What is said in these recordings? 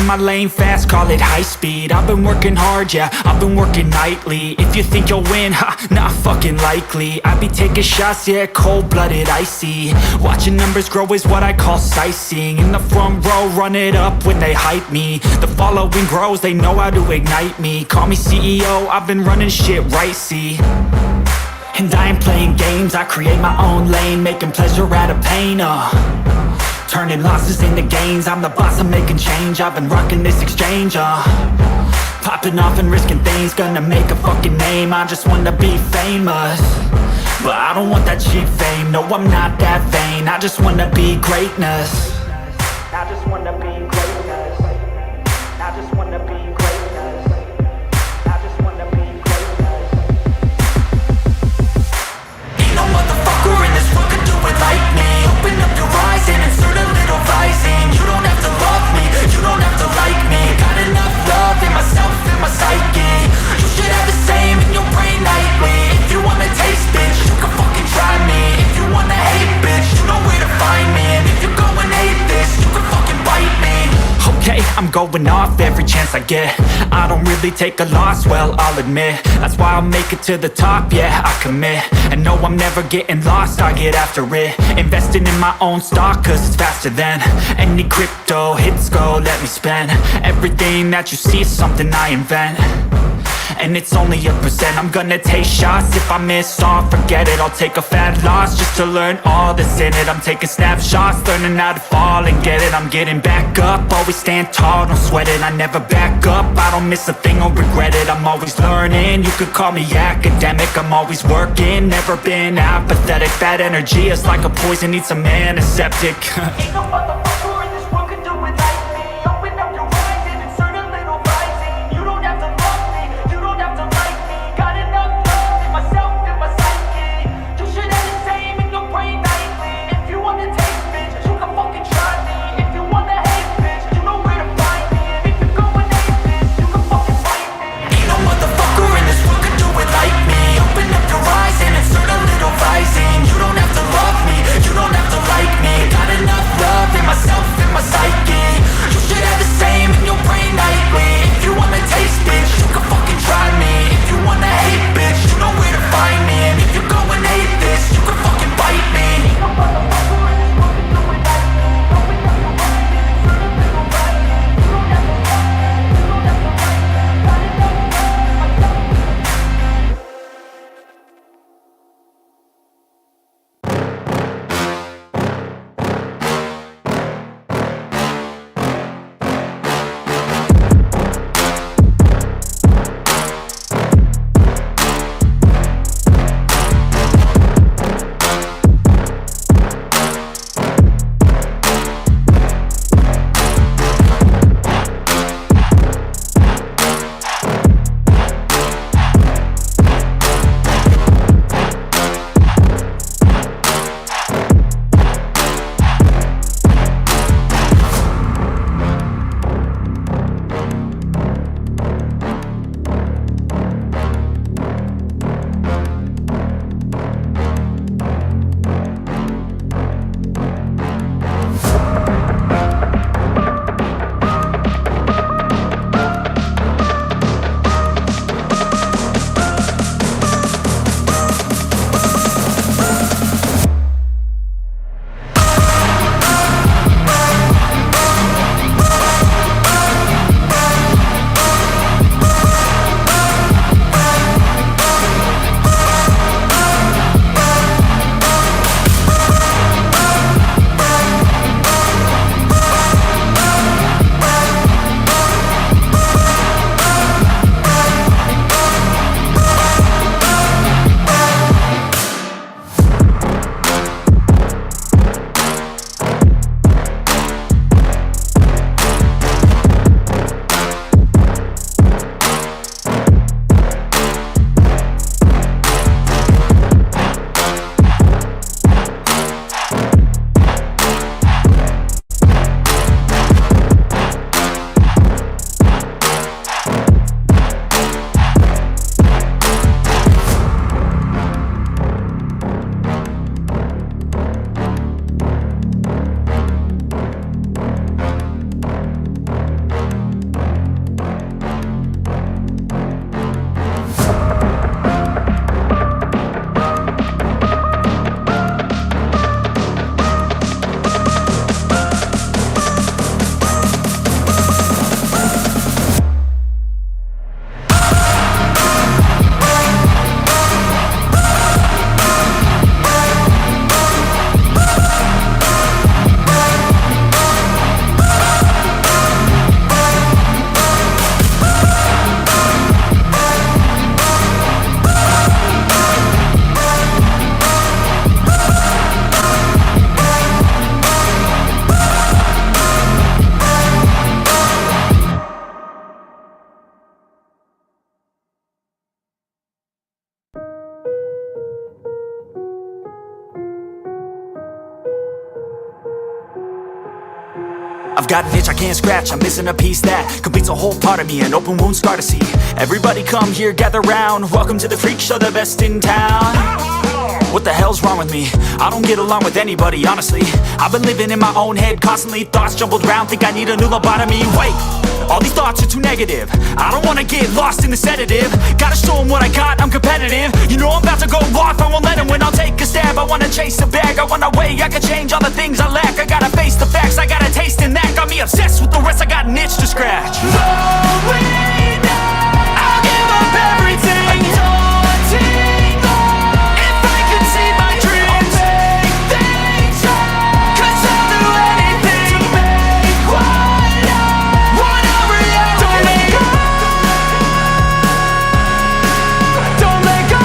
my lane fast, call it high speed. I've been working hard, yeah, I've been working nightly. If you think you'll win, ha, not fucking likely. I be taking shots, yeah, cold-blooded, icy. Watching numbers grow is what I call sightseeing. In the front row, run it up when they hype me. The following grows, they know how to ignite me. Call me CEO, I've been running shit right, see. And I ain't playing games, I create my own lane, making pleasure out of pain, turning losses into gains. I'm the boss, I'm making change. I've been rocking this exchange, popping off and risking things. Gonna make a fucking name, I just wanna be famous. But I don't want that cheap fame, no I'm not that vain. I just wanna be greatness. I just wanna be greatness. I just wanna be greatness. I just wanna be greatness. Ain't no motherfucker in this world could do it like me. Open up your eyes and insert a little rising. You don't have to love me, you don't have to like me. Got enough love in myself, in my psyche. You should have the same in your brain nightly. If you wanna taste, bitch, you can fucking try me. If you wanna hate, bitch, you know where to find me. And if you're going hate this, you can fucking bite me. Okay, I'm going off every chance I get. I don't really take a loss, well, I'll admit. That's why I'll make it to the top, yeah, I commit. And no, I'm never getting lost, I get after it. Investing in my own stock, cause it's faster than any crypto hits go, let me spend. Everything that you see is something I invent. And it's only a percent. I'm gonna take shots. If I miss all, forget it. I'll take a fat loss just to learn all that's in it. I'm taking snapshots, learning how to fall and get it. I'm getting back up, always stand tall, don't sweat it. I never back up, I don't miss a thing or regret it. I'm always learning, you could call me academic. I'm always working, never been apathetic. That energy is like a poison, needs some antiseptic. Ain't no motherfucker in this world could do it like me. Open up your eyes and insert a little rising. You don't have to love me, you don't have to like me. Got enough love in myself, in my psyche. You should have the same in your brain nightly. If you wanna taste, bitch, you can fucking try me. If you wanna hate, bitch, you know where to find me. And if you're going hate, bitch, you can fucking fight me. Ain't no motherfucker in this world could do it like me. Open up your eyes and insert a little rising. You don't have to love me, you don't have to like me. Got enough love in my I've got an itch I can't scratch, I'm missing a piece that completes a whole part of me, an open wound scar to see. Everybody come here, gather round, welcome to the freak show, the best in town. What the hell's wrong with me? I don't get along with anybody, honestly. I've been living in my own head constantly, thoughts jumbled round, think I need a new lobotomy. Wait, all these thoughts are too negative. I don't wanna get lost in the sedative. Gotta show them what I got, I'm competitive. You know I'm about to go off, I won't let them win, I'll take a stab. I wanna chase a bag, I wanna weigh, I can change all the things I lack. I gotta face the facts, I got a taste in that. Got me obsessed with the rest, I got an itch to scratch. Slowing down, I'll give up everything. Daunting all, if I could see my dreams, I'll make things right. 'Cause I'll do anything to make what I want a reality. Don't let go, don't let go.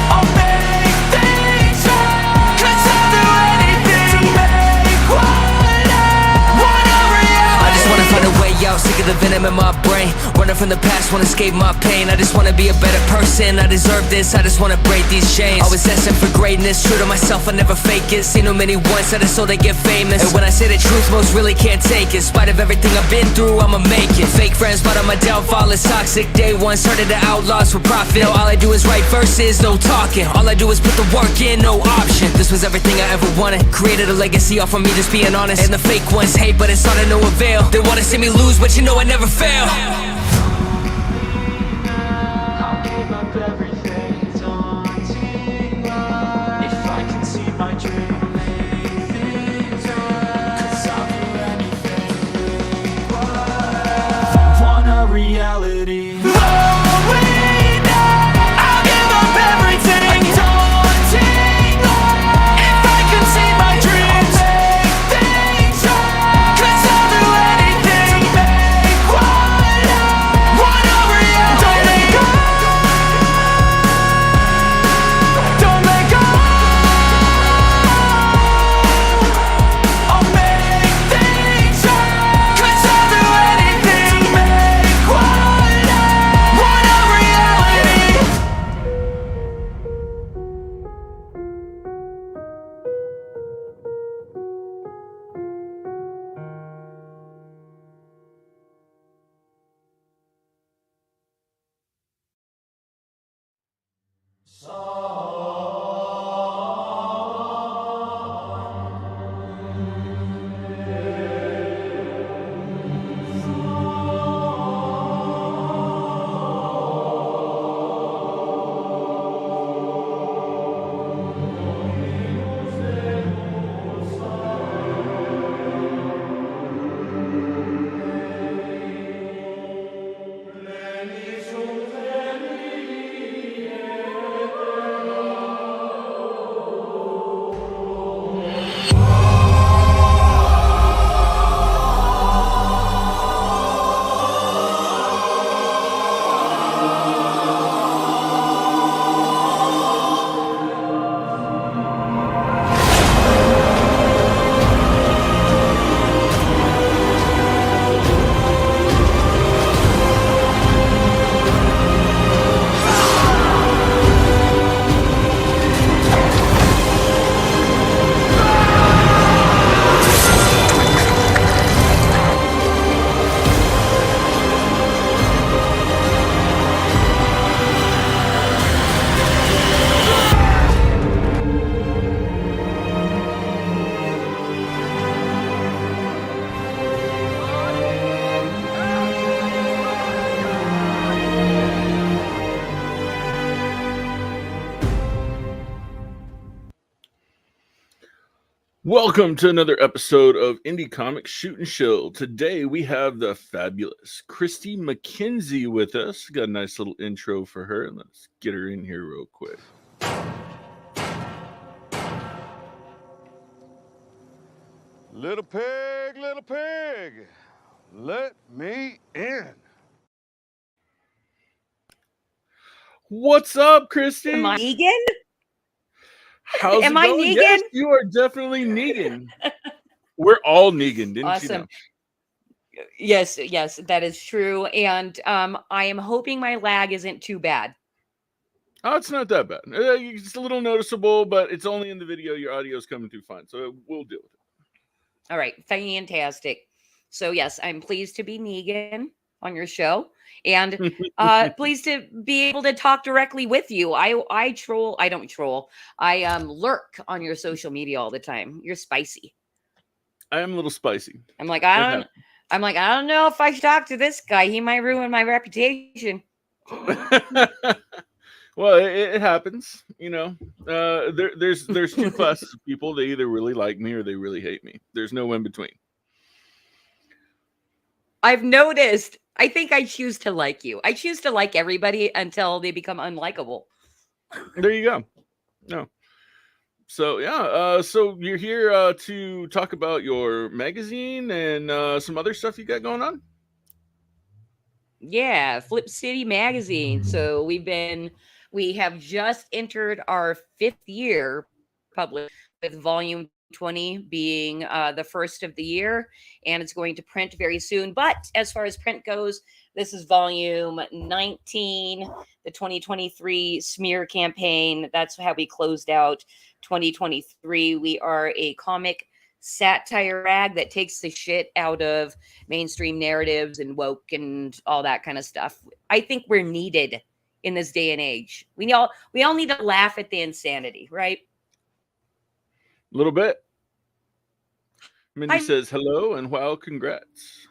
I'll make things right. 'Cause I'll do anything to make what I want a reality. I just wanna find a way out, sick of the venom in my brain. Running from the past, wanna escape my pain. I just wanna be a better person, I deserve this. I just wanna break these chains. Always asking for greatness, true to myself, I never fake it. Seen too many once, that is so they get famous. And when I say the truth, most really can't take it. In spite of everything I've been through, I'ma make it. Fake friends, but on my downfall is toxic. Day one, started the outlaws for profit. Now all I do is write verses, no talking. All I do is put the work in, no option. This was everything I ever wanted. Created a legacy off of me just being honest. And the fake ones hate, but it's all to no avail. They wanna see me lose, but you know I never fail. I'll give up everything, daunting life. If I can see my dream, make things right. 'Cause I'll do anything to make what I want a reality. Slowing down, I'll give up everything, daunting life. If I can see my dreams, make things right. 'Cause I'll do anything to make what I want a reality. Don't let go, don't let go. I'll make things right. 'Cause I'll do anything to make what I want a reality. Welcome to another episode of Indie Comics Shoot and Shill. Today we have the fabulous Christy McKenzie with us. Got a nice little intro for her, and let's get her in here real quick. Little pig, let me in. What's up, Christy? Am I Negan? How's Am it I going? Negan? Yes, you are definitely Negan. We're all Negan, didn't you Awesome. know? Yes, that is true. And I am hoping my lag isn't too bad. Oh, it's not that bad. It's a little noticeable, but it's only in the video. Your audio is coming through fine, so we'll deal with it. All right, fantastic. So yes, I'm pleased to be Negan on your show, and pleased to be able to talk directly with you. I troll. I don't troll. I lurk on your social media all the time. You're spicy. I am a little spicy. I'm like I don't know if I should talk to this guy. He might ruin my reputation. Well, it happens, you know. There's two classes of people. They either really like me or they really hate me. There's no in between. I've noticed. I think I choose to like you. I choose to like everybody until they become unlikable. There you go. No. So yeah, so you're here to talk about your magazine and some other stuff you got going on. Yeah, Flip City Magazine. So we have just entered our 5th year published, with volume 20 being the first of the year, and it's going to print very soon. But as far as print goes, this is volume 19, the 2023 smear campaign. That's how we closed out 2023. We are a comic satire rag that takes the shit out of mainstream narratives and woke and all that kind of stuff. I think we're needed in this day and age. We all need to laugh at the insanity, right? A little bit. Mindy says hello and wow, congrats.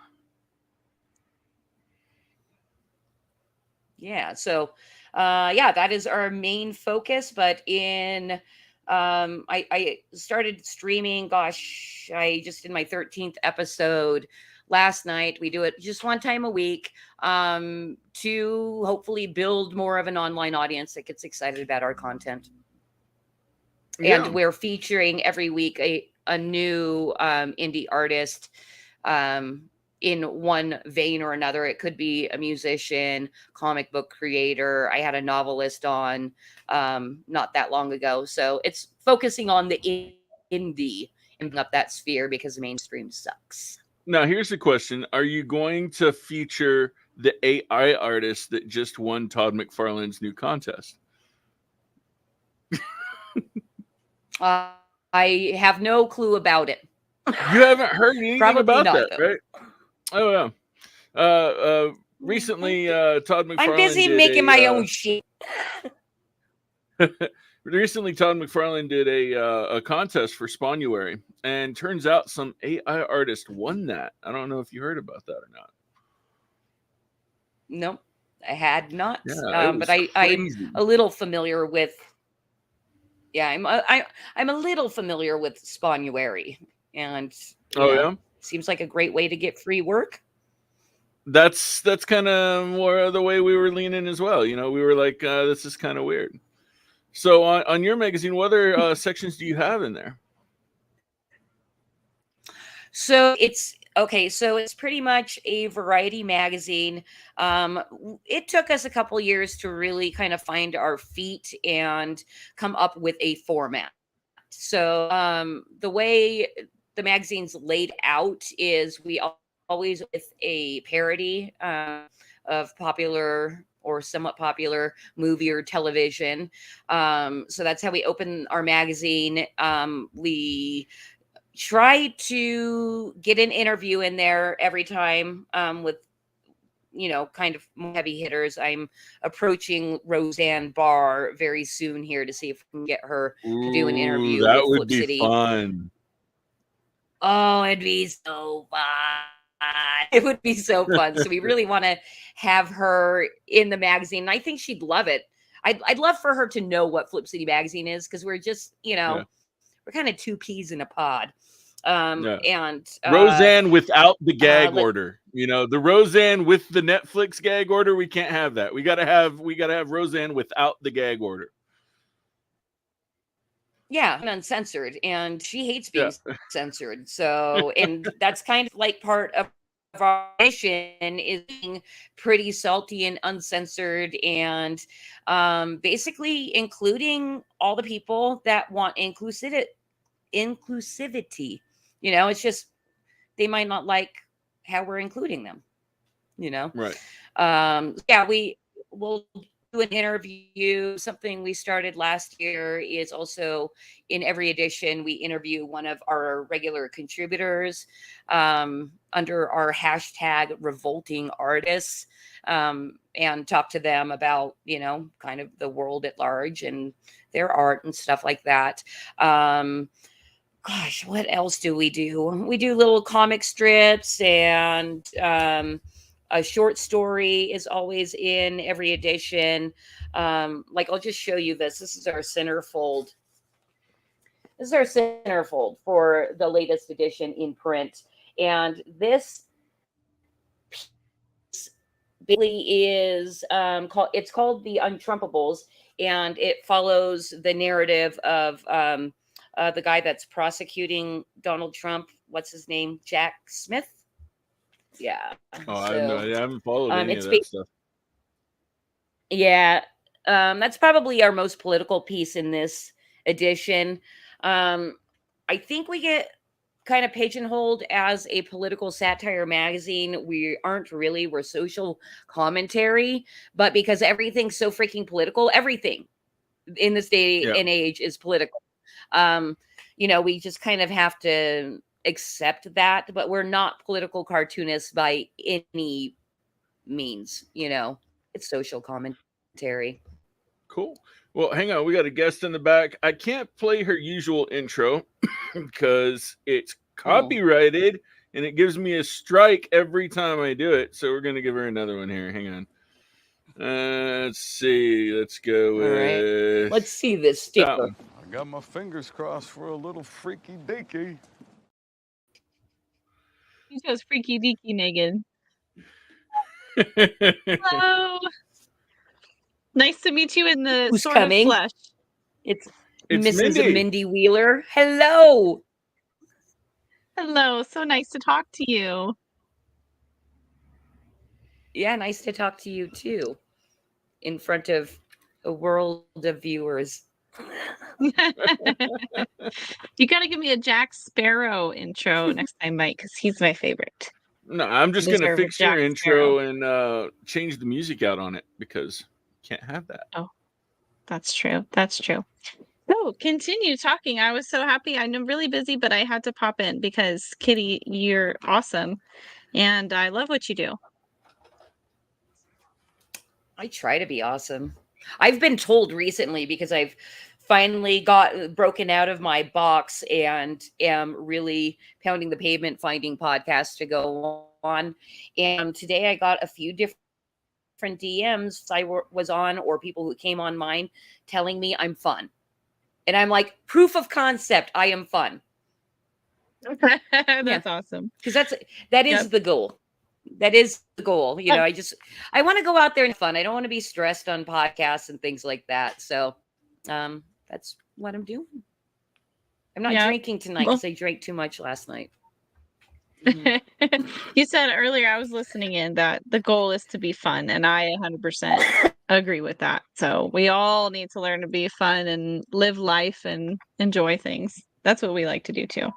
Yeah, so that is our main focus. But I started streaming, gosh, I just did my 13th episode last night. We do it just one time a week to hopefully build more of an online audience that gets excited about our content. Yeah. And we're featuring every week a new indie artist in one vein or another. It could be a musician, comic book creator. I had a novelist on not that long ago. So it's focusing on the indie and up that sphere because the mainstream sucks. Now, here's the question. Are you going to feature the AI artist that just won Todd McFarlane's new contest? I have no clue about it. You haven't heard anything Probably about not, that, though. right? Oh, yeah. Recently, Todd McFarlane I'm busy did making my own shit. Recently, Todd McFarlane did a contest for Sponuary, and turns out some AI artist won that. I don't know if you heard about that or not. Nope, I had not. Yeah, but I'm a little familiar with. Yeah, I'm a little familiar with Sponuary, and yeah, seems like a great way to get free work. That's kind of more the way we were leaning as well. You know, we were like, this is kind of weird. So on your magazine, what other sections do you have in there? So it's pretty much a variety magazine. It took us a couple years to really kind of find our feet and come up with a format. So the way the magazine's laid out is we always with a parody of popular or somewhat popular movie or television. So that's how we open our magazine. We try to get an interview in there every time with, kind of heavy hitters. I'm approaching Roseanne Barr very soon here to see if we can get her to do an interview. That with would Flip be City. fun. Oh, it'd be so fun. It would be so fun. So we really want to have her in the magazine. And I think she'd love it. I'd love for her to know what Flip City Magazine is, because we're just, we're kind of two peas in a pod. And Roseanne without the gag order. The Roseanne with the Netflix gag order, we can't have that. We gotta have Roseanne without the gag order. Yeah, uncensored, and she hates being censored. So, and that's kind of like part of our mission is being pretty salty and uncensored, and basically including all the people that want inclusivity. It's just they might not like how we're including them. Right. We will an interview. Something we started last year is also in every edition, we interview one of our regular contributors under our hashtag revolting artists, and talk to them about, kind of the world at large and their art and stuff like that. Gosh, what else do? We do little comic strips, and a short story is always in every edition. Like, I'll just show you this. This is our centerfold. This is our centerfold for the latest edition in print. And this piece basically is called The Untrumpables, and it follows the narrative of the guy that's prosecuting Donald Trump. What's his name? Jack Smith? Yeah. Oh, I haven't followed any of it's that stuff. Yeah. That's probably our most political piece in this edition. I think we get kind of pigeonholed as a political satire magazine. We aren't really. We're social commentary, but because everything's so freaking political, everything in this day and age is political. We just kind of have to accept that, but we're not political cartoonists by any means. It's social commentary. Cool. Well, hang on. We got a guest in the back. I can't play her usual intro because it's copyrighted and it gives me a strike every time I do it. So we're going to give her another one here. Hang on. Let's see. Let's go with... All right. Let's see this sticker. I got my fingers crossed for a little freaky deaky. He goes freaky deaky naked. Hello. Nice to meet you in the Who's sort coming? of flesh. It's Mrs. Mindy Wheeler. Hello. Hello. So nice to talk to you. Yeah, nice to talk to you too. In front of a world of viewers. You got to give me a Jack Sparrow intro next time, Mike, because he's my favorite. No, I'm just going to fix your intro and change the music out on it because you can't have that. Oh, that's true. That's true. So continue talking. I was so happy. I'm really busy, but I had to pop in because Kitty, you're awesome. And I love what you do. I try to be awesome. I've been told recently, because I've finally got broken out of my box and am really pounding the pavement finding podcasts to go on. And today I got a few different DMs I was on, or people who came on mine, telling me I'm fun. And I'm like, proof of concept, I am fun. That's awesome. Because that is the goal. That is the goal. I want to go out there and have fun. I don't want to be stressed on podcasts and things like that. So that's what I'm doing. I'm not drinking tonight because I drank too much last night. Mm-hmm. You said earlier, I was listening in, that the goal is to be fun. And I 100% agree with that. So we all need to learn to be fun and live life and enjoy things. That's what we like to do too.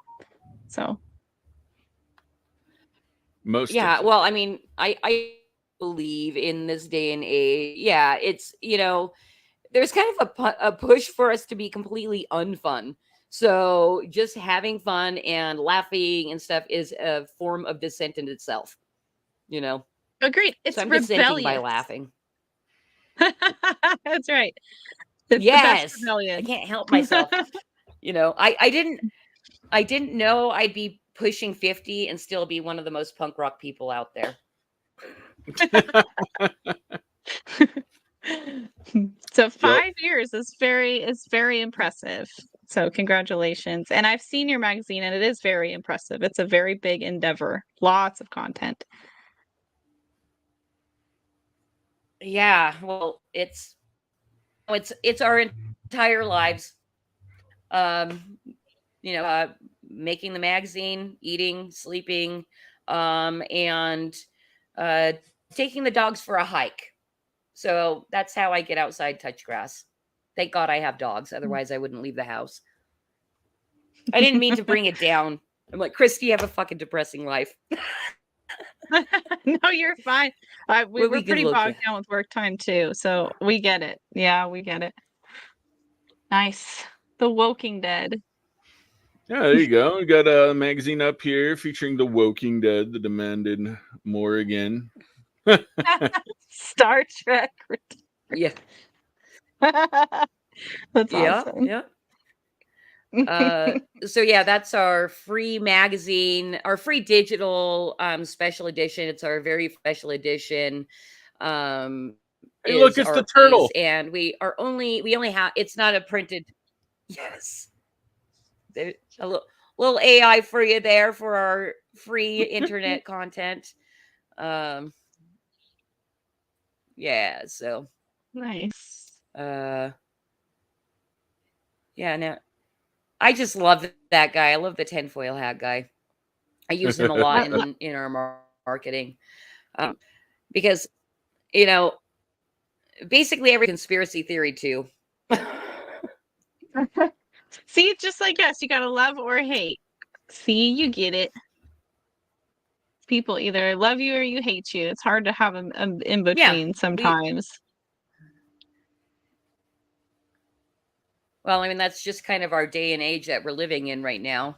So. Well, I mean, I believe in this day and age. Yeah, it's, there's kind of a push for us to be completely unfun. So just having fun and laughing and stuff is a form of dissent in itself. Agreed. It's I'm rebellious. dissenting by laughing. That's right. It's yes, I can't help myself. I didn't know I'd be pushing 50 and still be one of the most punk rock people out there. So 5 years is very impressive. So congratulations. And I've seen your magazine and it is very impressive. It's a very big endeavor. Lots of content. Yeah, well, it's our entire lives. Making the magazine, eating, sleeping, and taking the dogs for a hike. So that's how I get outside, touch grass. Thank God I have dogs. Otherwise, I wouldn't leave the house. I didn't mean to bring it down. I'm like, Christy, you have a fucking depressing life. No, you're fine. We We're can pretty look bogged at. down with work time too, so we get it. Yeah, we get it. Nice. The Woking Dead. Yeah, there you go. We got a magazine up here featuring the Woking Dead, the demanded more again. Star Trek. Yeah, That's yeah, awesome. yeah. So yeah, that's our free magazine, our free digital special edition. It's our very special edition. Um Hey, look, is it's the our piece, turtle. and we only have, it's not a printed. Yes. A little AI for you there for our free internet content. Um yeah, so Nice. uh yeah, no. I just love that guy. I love the tinfoil hat guy. I use him a lot I lo- in our marketing. Because, you know, basically every conspiracy theory too. See, just like us, you gotta love or hate. See, you get it. People either love you or you hate you. It's hard to have them in Yeah. between sometimes. Well, I mean, that's just kind of our day and age that we're living in right now.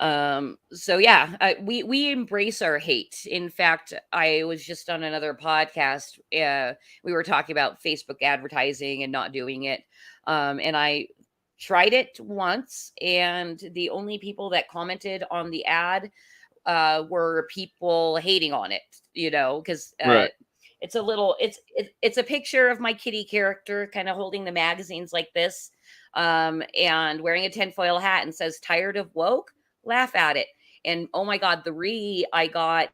So yeah, we embrace our hate. In fact, I was just on another podcast. We were talking about Facebook advertising and not doing it. And I tried it once, and the only people that commented on the ad were people hating on it, because Right. it's a picture of my kitty character kind of holding the magazines like this, and wearing a tinfoil hat, and says tired of woke, laugh at it. And oh my god, the I got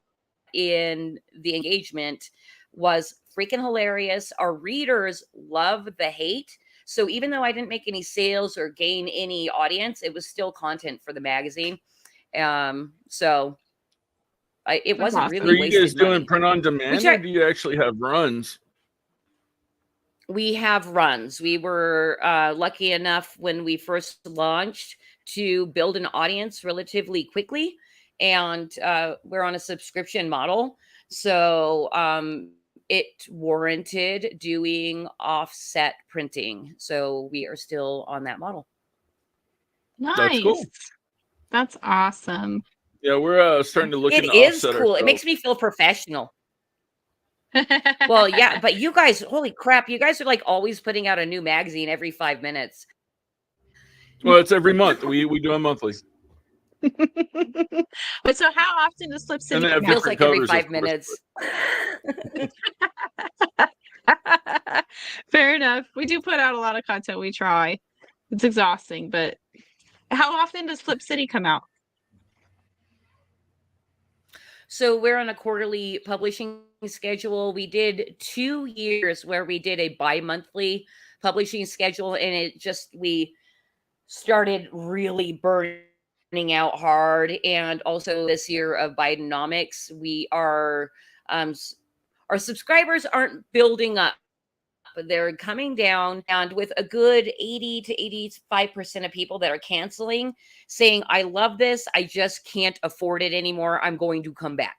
in the engagement was freaking hilarious. Our readers love the hate. So even though I didn't make any sales or gain any audience, it was still content for the magazine. So it That's wasn't So are really awesome. you guys wasted doing money. print on Which demand, or do you actually have runs? We have runs. We were lucky enough when we first launched to build an audience relatively quickly, and we're on a subscription model. So it warranted doing offset printing. So we are still on that model. That's cool. Nice. That's awesome. Yeah, we're starting to look It into is offset cool. It makes ourselves. me feel professional. Well, yeah, but you guys, holy crap, you guys are like always putting out a new magazine every 5 minutes. Well, it's every month. We do a monthly, But so how often does Slip and City they have come out? Feels different like every covers, of 5 course. minutes. Fair enough. We do put out a lot of content. We try. It's exhausting, but how often does Flip City come out? So we're on a quarterly publishing schedule. We did 2 years where we did a bi-monthly publishing schedule, and we started really burning out hard. And also this year of Bidenomics, our subscribers aren't building up. They're coming down, and with a good 80 to 85% of people that are canceling, saying, I love this, I just can't afford it anymore, I'm going to come back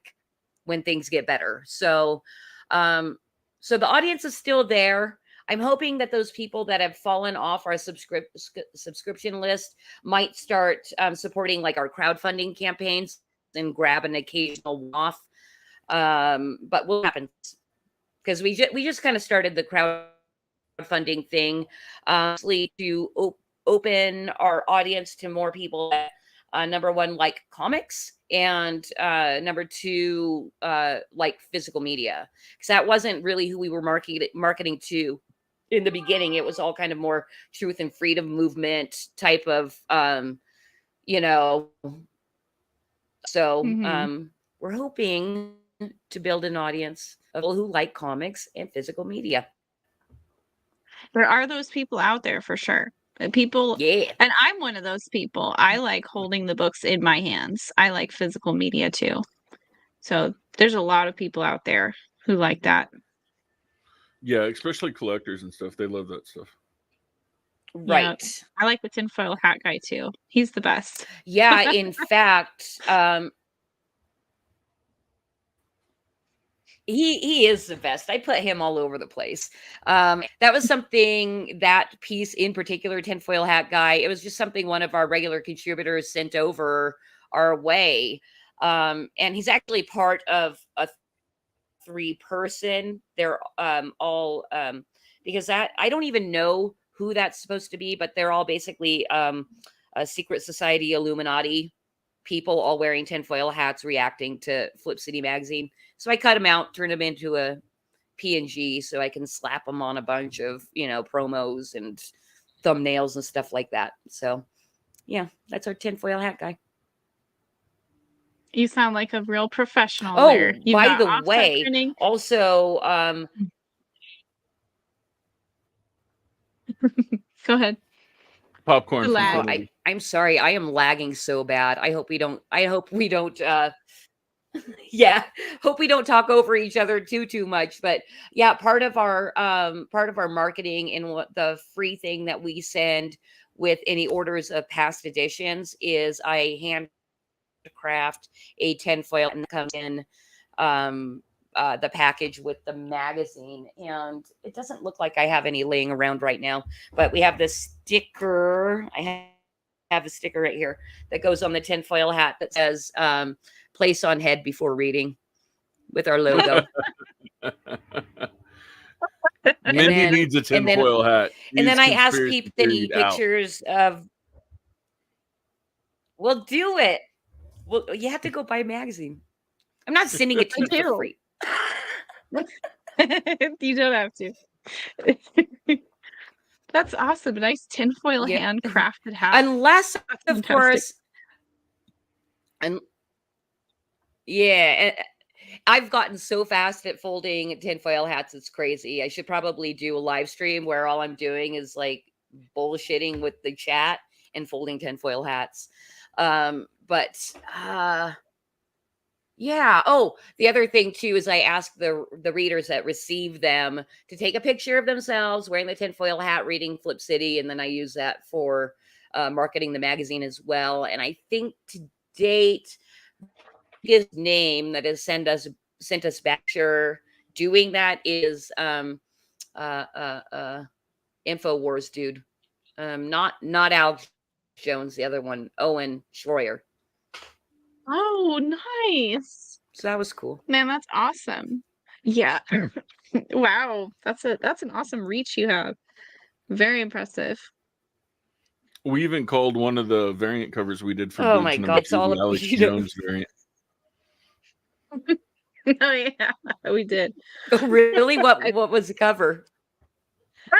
when things get better. So so the audience is still there. I'm hoping that those people that have fallen off our subscription list might start supporting like our crowdfunding campaigns and grab an occasional off. But what happens? Because we just kind of started the crowdfunding thing, to open our audience to more people that, number one, like comics, and number two, like physical media, because that wasn't really who we were marketing to in the beginning. It was all kind of more truth and freedom movement type of, you know. So we're hoping to build an audience of people who like comics and physical media. There are those people out there for sure. People, Yeah. and I'm one of those people. I like holding the books in my hands. I like physical media too. So there's a lot of people out there who like that. Yeah, especially collectors and stuff. They love that stuff. Right. Yeah, I like the tinfoil hat guy too. He's the best. Yeah, in fact, He is the best. I put him all over the place. That was something, that piece in particular, tinfoil hat guy. It was just something one of our regular contributors sent over our way. And he's actually part of a 3-person. They're all because that, I don't even know who that's supposed to be, but they're all basically a secret society Illuminati people, all wearing tinfoil hats, reacting to Flip City magazine. So I cut them out, turned them into a PNG so I can slap them on a bunch of, promos and thumbnails and stuff like that. So yeah, that's our tinfoil hat guy. You sound like a real professional Oh, there. You've by got the offset way, printing. also, Go ahead. Popcorn. The From lag. Tony. I'm sorry, I am lagging so bad. I hope we don't yeah, hope we don't talk over each other too much. But yeah, part of our marketing and what the free thing that we send with any orders of past editions is I handcraft a tinfoil, and comes in the package with the magazine. And it doesn't look like I have any laying around right now, but we have this sticker. I have a sticker right here that goes on the tinfoil hat that says place on head before reading, with our logo. Mindy needs a tinfoil hat. And then I asked Conspiracy people to need theory out. pictures of. Well, do it. Well, you have to go buy a magazine. I'm not sending it to you for free. You don't have to. That's awesome. A nice tinfoil Yeah. handcrafted hat. Unless, That's of fantastic. course, and yeah, I've gotten so fast at folding tinfoil hats, it's crazy. I should probably do a live stream where all I'm doing is like bullshitting with the chat and folding tinfoil hats. Yeah. Oh, the other thing too is I ask the readers that receive them to take a picture of themselves wearing the tinfoil hat, reading Flip City, and then I use that for marketing the magazine as well. And I think to date, his name that has sent us back sure doing that is InfoWars dude. Not Al Jones, the other one, Owen Schroyer. Oh, nice. So that was cool. Man, that's awesome. Yeah. Wow. That's an awesome reach you have. Very impressive. We even called one of the variant covers we did for Oh Boobs my number God, it's 2 all the Alex you know. Jones variant. Oh yeah, we did. Oh, really? What was the cover?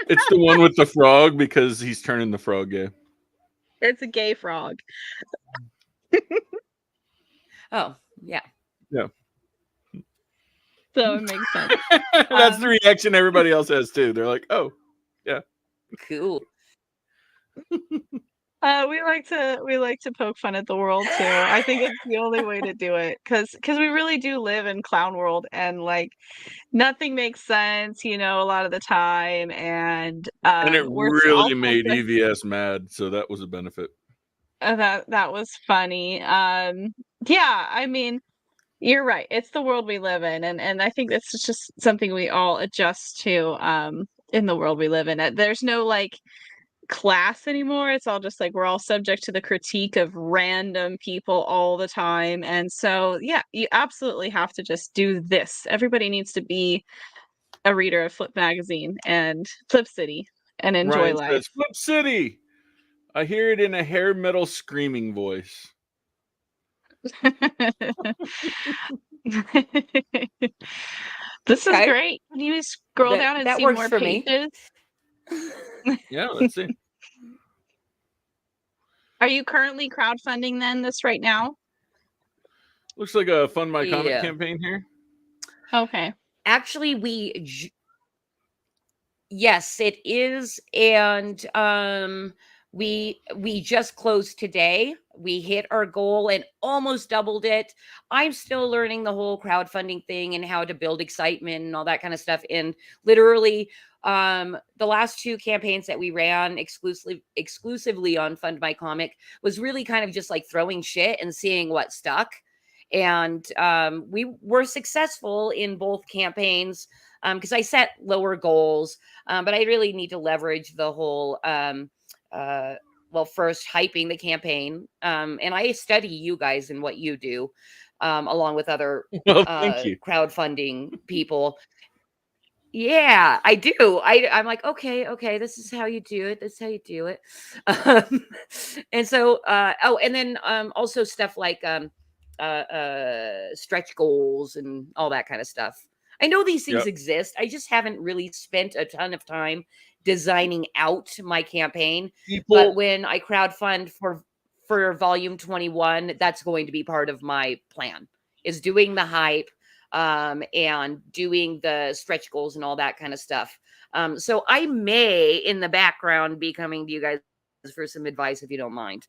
It's the one with the frog because he's turning the frog gay. It's a gay frog. Oh, yeah. Yeah. So it makes sense. That's the reaction everybody else has too. They're like, oh, yeah. Cool. We like to poke fun at the world too. I think it's the only way to do it because we really do live in clown world, and like nothing makes sense, a lot of the time, and it we're really all made focused- EVS mad, so that was a benefit. that was funny. Yeah, I mean, you're right. It's the world we live in, and I think that's just something we all adjust to in the world we live in. There's no like class anymore. It's all just like we're all subject to the critique of random people all the time. And so yeah, you absolutely have to just do this. Everybody needs to be a reader of Flip magazine and Flip City and enjoy Ryan life. says, Flip City. I hear it in a hair metal screaming voice. This is Okay. great. Can you scroll down and that see works more for me. pages? Yeah, let's see. Are you currently crowdfunding then this right now? Looks like a Fund My Comic Yeah. campaign here. Okay. Actually, yes, it is. And we just closed today. We hit our goal and almost doubled it. I'm still learning the whole crowdfunding thing and how to build excitement and all that kind of stuff. And literally, the last 2 campaigns that we ran exclusively on Fund My Comic was really kind of just like throwing shit and seeing what stuck. And we were successful in both campaigns because I set lower goals, but I really need to leverage the whole well, first hyping the campaign. And I study you guys and what you do, along with other Well, thank you. crowdfunding people. Yeah, I do. I'm like, okay, this is how you do it. This is how you do it. Um, and so, oh, and then also stuff like stretch goals and all that kind of stuff. I know these things Yep. exist. I just haven't really spent a ton of time designing out my campaign. But People, when I crowdfund for volume 21, that's going to be part of my plan, is doing the hype and doing the stretch goals and all that kind of stuff. So I may, in the background, be coming to you guys for some advice if you don't mind.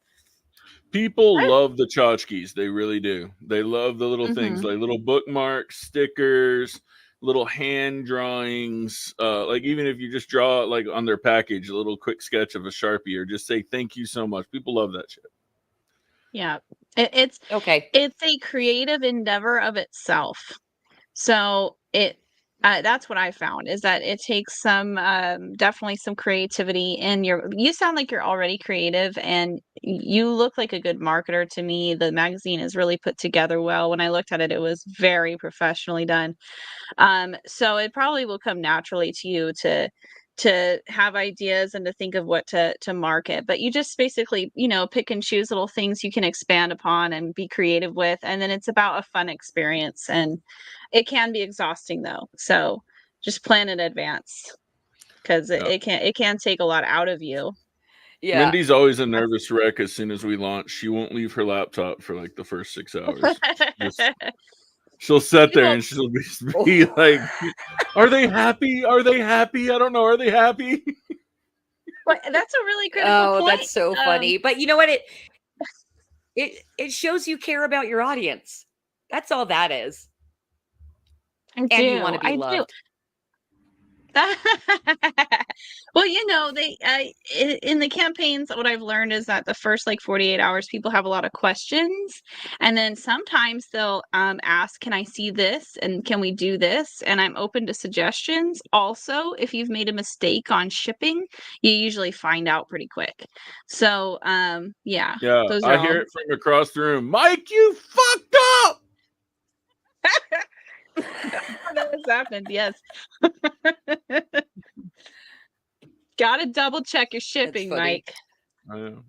people love the tchotchkes. They really do. They love the little things Mhm. like little bookmarks, stickers, little hand drawings. Like even if you just draw like on their package, a little quick sketch of a Sharpie, or just say thank you so much. People love that shit. Yeah. It's Okay. it's a creative endeavor of itself. So that's what I found, is that it takes some definitely some creativity, and you sound like you're already creative, and you look like a good marketer to me. The magazine is really put together well. When I looked at it, it was very professionally done. So it probably will come naturally to you to have ideas and to think of what to market. But you just basically, pick and choose little things you can expand upon and be creative with. And then it's about a fun experience. And it can be exhausting though. So just plan in advance, because Yeah. it can take a lot out of you. Yeah. Mindy's always a nervous wreck as soon as we launch. She won't leave her laptop for like the first 6 hours. She'll sit there and she'll be like, "Are they happy? Are they happy? I don't know. Are they happy?" But that's a really critical Oh, point. that's so funny. But you know what? It shows you care about your audience. That's all that is. I And you want to be I do. loved. Well, in the campaigns, what I've learned is that the first like 48 hours, people have a lot of questions, and then sometimes they'll ask, "Can I see this? And can we do this?" And I'm open to suggestions. Also, if you've made a mistake on shipping, you usually find out pretty quick. So, yeah, Yeah, those are I all. hear it from across the room. Mike, you fucked up. That has happened. Yes. Gotta double check your shipping, funny. Mike. I know.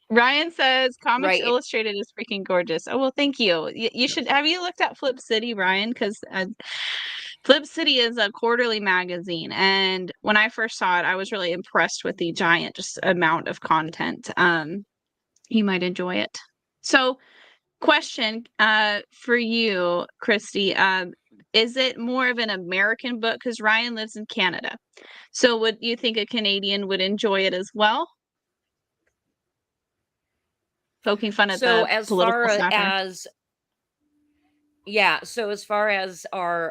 Ryan says Comics Right. Illustrated is freaking gorgeous. Oh, well, thank you. You should have you looked at Flip City, Ryan? Because Flip City is a quarterly magazine, and when I first saw it, I was really impressed with the giant just amount of content. You might enjoy it. So, question for you, Christy. Is it more of an American book? Because Ryan lives in Canada. So would you think a Canadian would enjoy it as well? Poking fun at So the political satire. so as far as our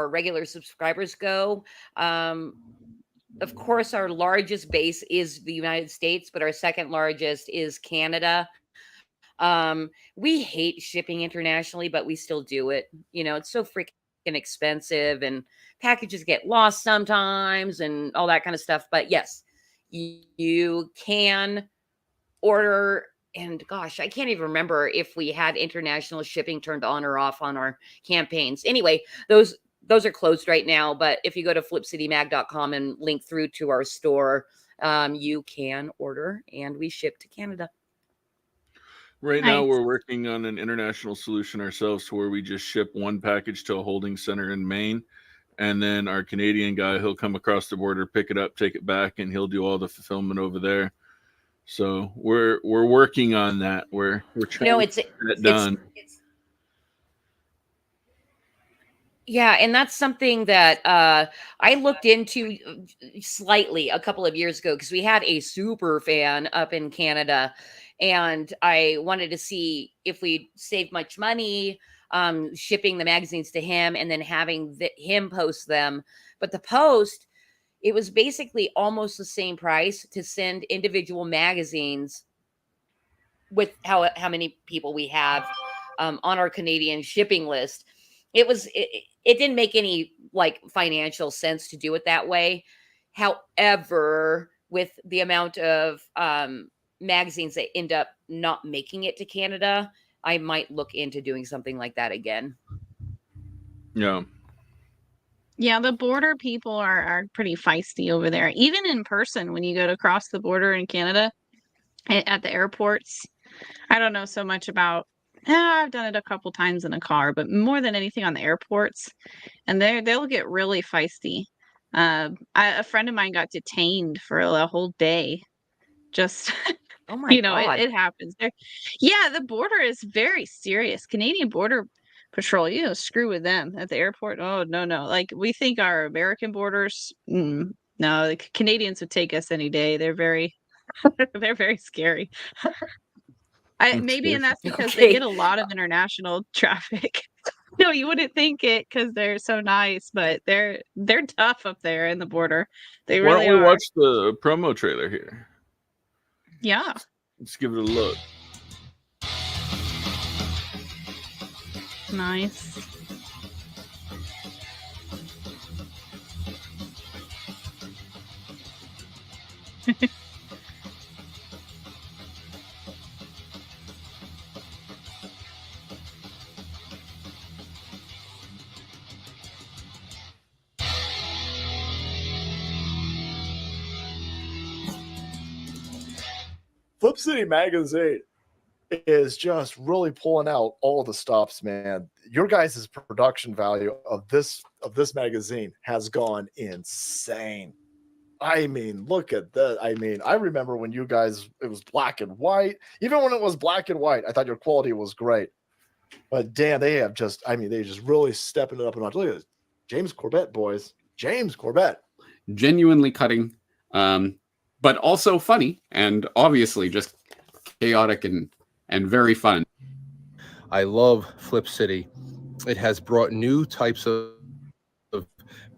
regular subscribers go, of course our largest base is the United States, but our second largest is Canada. We hate shipping internationally, but we still do it. It's so freaking expensive, and packages get lost sometimes and all that kind of stuff. But yes, you can order. And gosh, I can't even remember if we had international shipping turned on or off on our campaigns. Anyway, those are closed right now. But if you go to flipcitymag.com and link through to our store, you can order, and we ship to Canada. Right now, Nice. we're working on an international solution ourselves to where we just ship one package to a holding center in Maine. And then our Canadian guy, he'll come across the border, pick it up, take it back, and he'll do all the fulfillment over there. So we're working on that. We're trying to get that done. Yeah, and that's something that I looked into slightly a couple of years ago, because we had a super fan up in Canada, and I wanted to see if we'd save much money shipping the magazines to him and then having him post them. But the post it was basically almost the same price to send individual magazines with how many people we have on our Canadian shipping list. It didn't make any like financial sense to do it that way. However, with the amount of magazines that end up not making it to Canada, I might look into doing something like that again. Yeah. Yeah, the border people are pretty feisty over there. Even in person, when you go to cross the border in Canada at the airports. I don't know so much about. I've done it a couple times in a car, but more than anything on the airports, and they'll get really feisty. A friend of mine got detained for a whole day. Just Oh my God. it happens there. Yeah, the border is very serious. Canadian Border Patrol, screw with them at the airport. Oh, no. Like, we think our American borders, no, the Canadians would take us any day. They're very, they're very scary. And that's because they get a lot of international traffic. No, you wouldn't think it because they're so nice, but they're tough up there in the border. They Why really don't we are. watch the promo trailer here? Yeah. Let's give it a look. Nice. Flip City Magazine is just really pulling out all the stops, man. Your guys' production value of this magazine has gone insane. I mean, look at that. I mean, I remember when you guys, it was black and white. Even when it was black and white, I thought your quality was great. But damn, they just really stepping it up a notch. Look at this. James Corbett, boys. James Corbett. Genuinely cutting, but also funny and obviously just chaotic and very fun. I love Flip City. It has brought new types of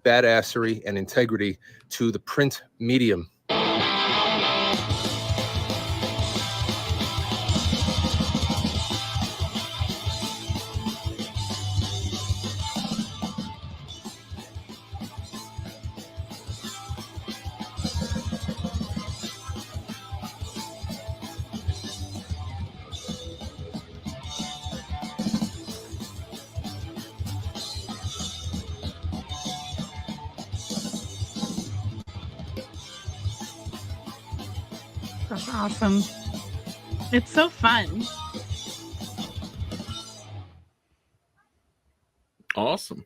badassery and integrity to the print medium. That's awesome. It's so fun. Awesome.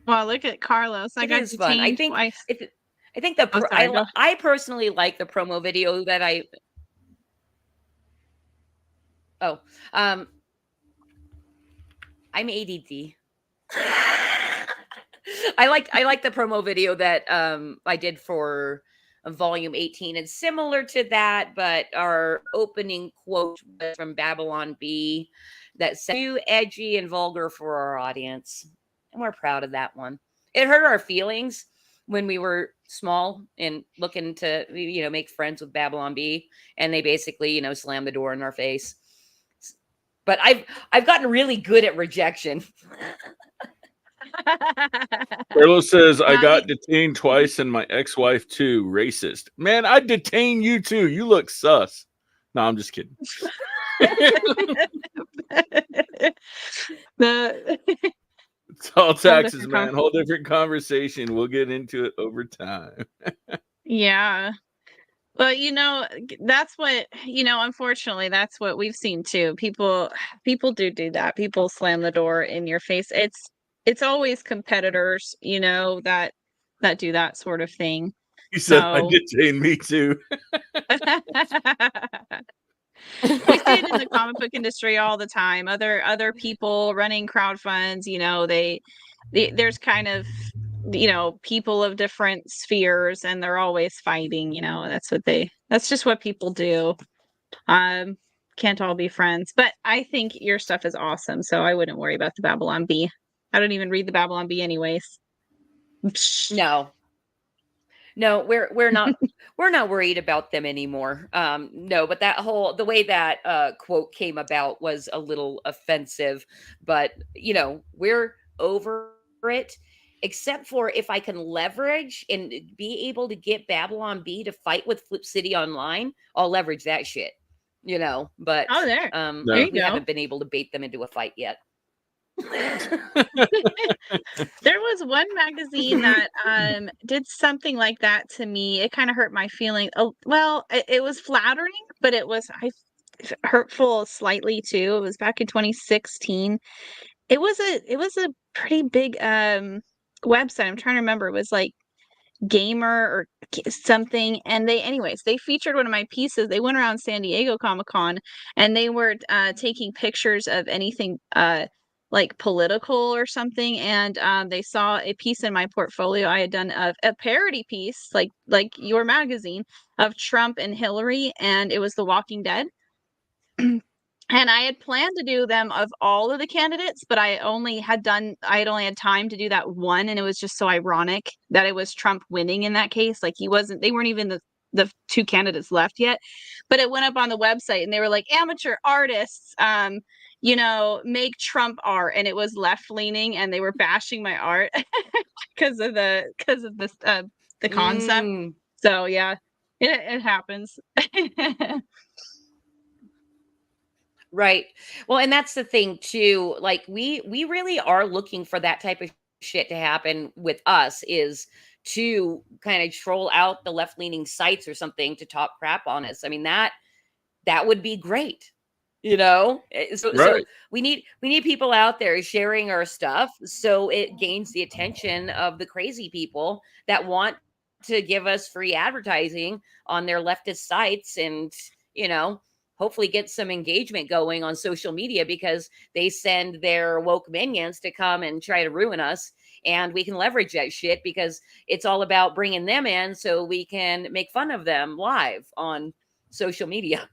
Well, look at Carlos. I got Is fun. detained twice. I think the sorry, go. I personally like the promo video that I'm ADD. I like the promo video that I did for volume 18. It's similar to that, but our opening quote was from Babylon Bee that said too edgy and vulgar for our audience. And we're proud of that one. It hurt our feelings when we were small and looking to make friends with Babylon Bee, and they basically slammed the door in our face. But I've gotten really good at rejection. Carlos says, I got detained twice and my ex-wife too. Racist. Man, I'd detain you too. You look sus. No, I'm just kidding. It's all taxes, man. Whole different conversation. We'll get into it over time. Yeah. Well, that's what, unfortunately, that's what we've seen too. People do that. People slam the door in your face. It's always competitors, that do that sort of thing. He said, I detained me too. We see it in the comic book industry all the time. Other people running crowdfunds, there's kind of, people of different spheres, and they're always fighting. That's just what people do. Can't all be friends, but I think your stuff is awesome, so I wouldn't worry about the Babylon Bee. I don't even read the Babylon Bee anyways. No, no, we're not worried about them anymore. No, but the way that quote came about was a little offensive, but we're over it. Except for if I can leverage and be able to get Babylon B to fight with Flip City Online, I'll leverage that shit. But Oh, there No. you we go. haven't been able to bait them into a fight yet. There was one magazine that did something like that to me. It kind of hurt my feeling. Oh, well, it was flattering, but it was hurtful slightly too. It was back in 2016. It was a pretty big website. I'm trying to remember. It was like Gamer or something, and they featured one of my pieces. They went around San Diego Comic-Con, and they were taking pictures of anything like political or something, and they saw a piece in my portfolio. I had done a parody piece, like your magazine, of Trump and Hillary, and it was The Walking Dead. And I had planned to do them of all of the candidates, but I had only had time to do that one. And it was just so ironic that it was Trump winning in that case. Like they weren't even the two candidates left yet, but it went up on the website and they were like, amateur artists, make Trump art. And it was left leaning and they were bashing my art because of the concept. Mm. So yeah, it happens. Right. Well, and that's the thing too. Like we really are looking for that type of shit to happen with us, is to kind of troll out the left-leaning sites or something to talk crap on us. I mean, that would be great. So Right. we need people out there sharing our stuff so it gains the attention of the crazy people that want to give us free advertising on their leftist sites, and hopefully get some engagement going on social media, because they send their woke minions to come and try to ruin us, and we can leverage that shit because it's all about bringing them in so we can make fun of them live on social media.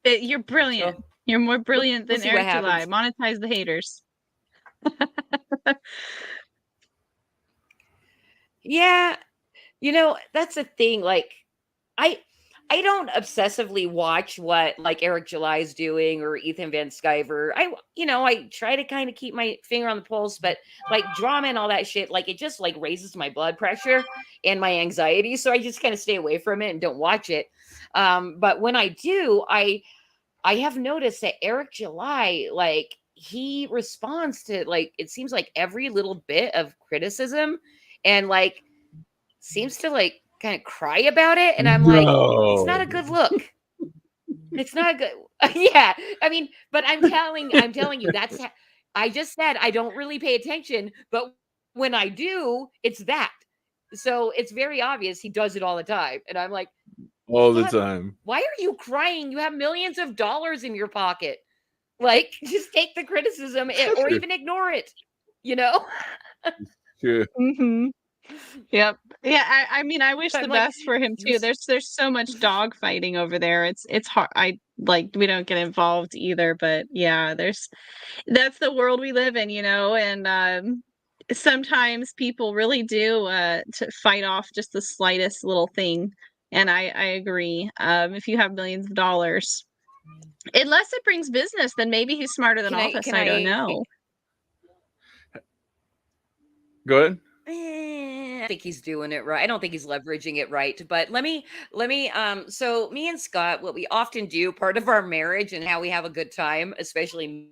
You're brilliant. So, You're more brilliant we'll than see what Eric July. happens. Monetize the haters. Yeah, that's the thing. Like, I don't obsessively watch what like Eric July is doing or Ethan Van Sciver. I try to kind of keep my finger on the pulse, but like drama and all that shit, like it just like raises my blood pressure and my anxiety. So I just kind of stay away from it and don't watch it. But when I do, I have noticed that Eric July, like he responds to like, it seems like every little bit of criticism, and like seems to like kind of cry about it, and I'm like, it's not a good look. It's not good. Yeah, I mean, but I'm telling you, I just said I don't really pay attention, but when I do, it's that. So it's very obvious he does it all the time, and I'm like, all the time. why are you crying? You have millions of dollars in your pocket. Like, just take the criticism or even ignore it. Sure. Mm-hmm. Yep. Yeah. I mean, I wish But the like, best for him too. There's so much dog fighting over there. It's hard. We don't get involved either, but yeah, that's the world we live in, and sometimes people really do to fight off just the slightest little thing. And I agree. If you have millions of dollars, unless it brings business, then maybe he's smarter than all of us. I don't know. Go ahead. I think he's doing it right. I don't think he's leveraging it right. But let me so me and Scott, what we often do, part of our marriage and how we have a good time, especially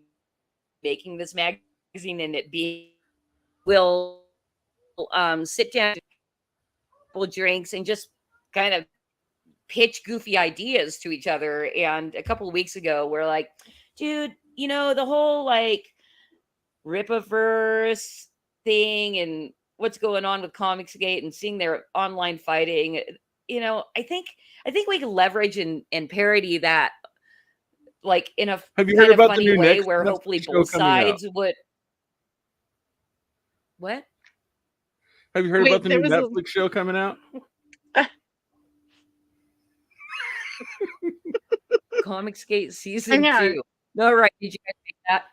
making this magazine and it being, we'll sit down, couple drinks, and just kind of pitch goofy ideas to each other. And a couple of weeks ago, we're like, dude, the whole like Rippaverse thing and what's going on with Comicsgate and seeing their online fighting, I think we can leverage and parody that, like in a Have you kind heard of about the funny new way next where Netflix hopefully show both coming out? sides would. What? Have you heard Wait, about the there new was a- Netflix show coming out? Comicsgate season Yeah. 2. All right, did you guys make that?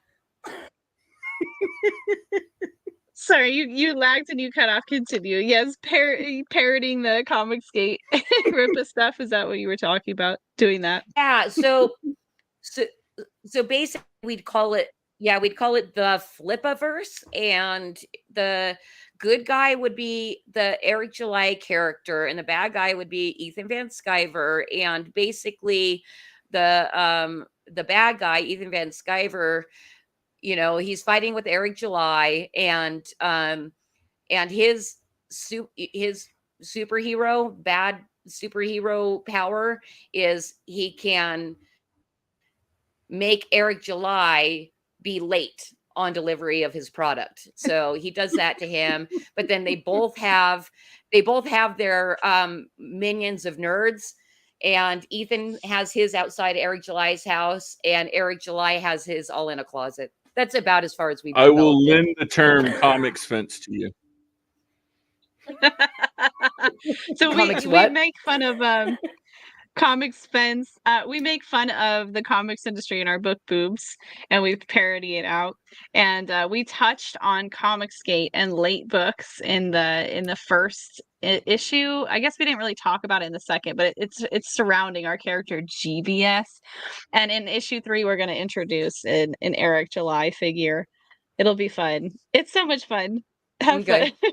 Sorry, you lagged and you cut off. Continue. Yes, parroting the Comicsgate Ripa stuff. Is that what you were talking about? Doing that? Yeah. So basically, we'd call it the Flipaverse, and the good guy would be the Eric July character, and the bad guy would be Ethan Van Sciver. And basically, the bad guy, Ethan Van Sciver, he's fighting with Eric July, and his bad superhero power is he can make Eric July be late on delivery of his product. So he does that to him, but then they both have their minions of nerds, and Ethan has his outside Eric July's house, and Eric July has his all in a closet. That's about as far as we've I will developed it. lend the term comics fence to you. So Comics we what? make fun of comics fence. We make fun of the comics industry in our book Boobs, and we parody it out. And we touched on Comicsgate and late books in the first issue. I guess we didn't really talk about it in the second, but it's surrounding our character GBS. And in issue 3, we're going to introduce an Eric July figure. It'll be fun. It's so much fun. Have Okay. fun.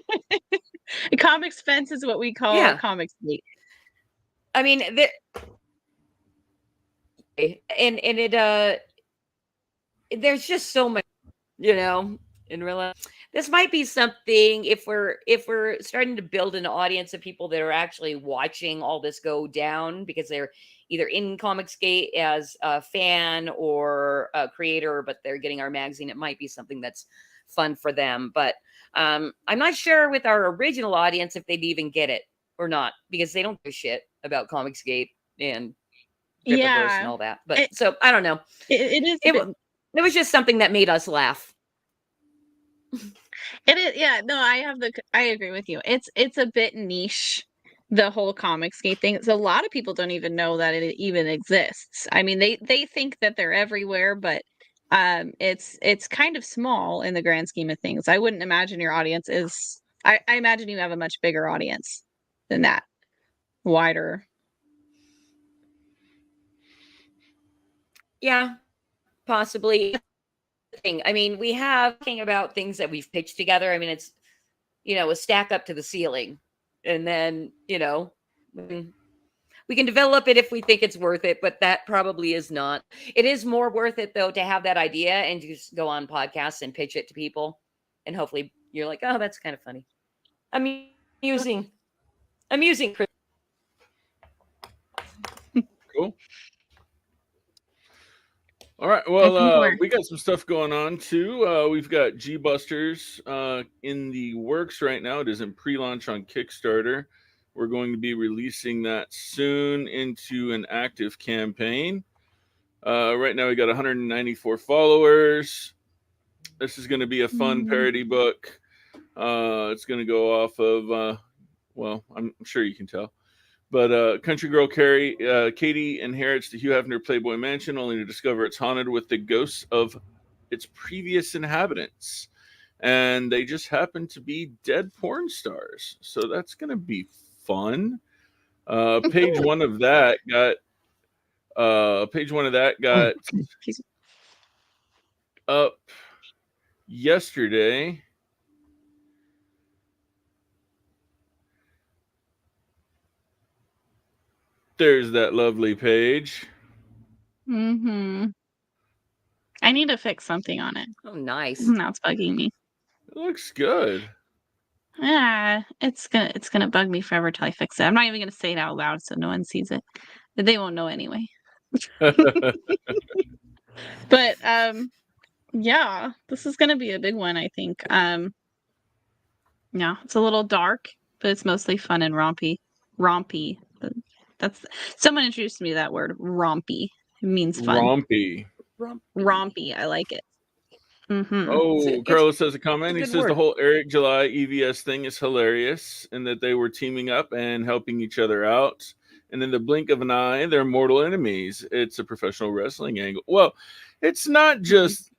Comics fence is what we call Comicsgate. I mean, and it there's just so much, in real life. This might be something if we're starting to build an audience of people that are actually watching all this go down because they're either in Comicsgate as a fan or a creator, but they're getting our magazine. It might be something that's fun for them, but I'm not sure with our original audience if they'd even get it or not, because they don't give a shit about Comicsgate and Rippaverse and all that. But so I don't know. It was just something that made us laugh. It is, yeah. No, I agree with you. It's a bit niche, the whole Comicsgate thing. So a lot of people don't even know that it even exists. I mean, they think that they're everywhere, but it's kind of small in the grand scheme of things. I wouldn't imagine your audience is. I imagine you have a much bigger audience than that, wider. Yeah, possibly. I mean, we have thinking about things that we've pitched together. I mean, it's a stack up to the ceiling, and then we can develop it if we think it's worth it, but that probably is not. It is more worth it though to have that idea and just go on podcasts and pitch it to people, and hopefully you're like, oh, that's kind of funny. Amusing. Chris. Cool. All right. Well, we got some stuff going on too. We've got G Busters in the works right now. It is in pre-launch on Kickstarter. We're going to be releasing that soon into an active campaign. Right now, we got 194 followers. This is going to be a fun parody book. It's going to go off of, well, I'm sure you can tell. But country girl Katie inherits the Hugh Hefner Playboy Mansion only to discover it's haunted with the ghosts of its previous inhabitants. And they just happen to be dead porn stars. So that's going to be fun. Page one of that got up yesterday. There's that lovely page. I need to fix something on it. Oh, nice. Now it's bugging me. It looks good. Yeah, it's gonna bug me forever till I fix it. I'm not even gonna say it out loud so no one sees it. But they won't know anyway. But yeah, this is gonna be a big one, I think. Yeah, it's a little dark, but it's mostly fun and rompy. That's someone introduced me to that word, rompy. It means fun. Rompy. I like it. Oh, Carlos has a comment. He says the whole Eric July EVS thing is hilarious, and that they were teaming up and helping each other out. And in the blink of an eye, they're mortal enemies. It's a professional wrestling angle. Well, it's not just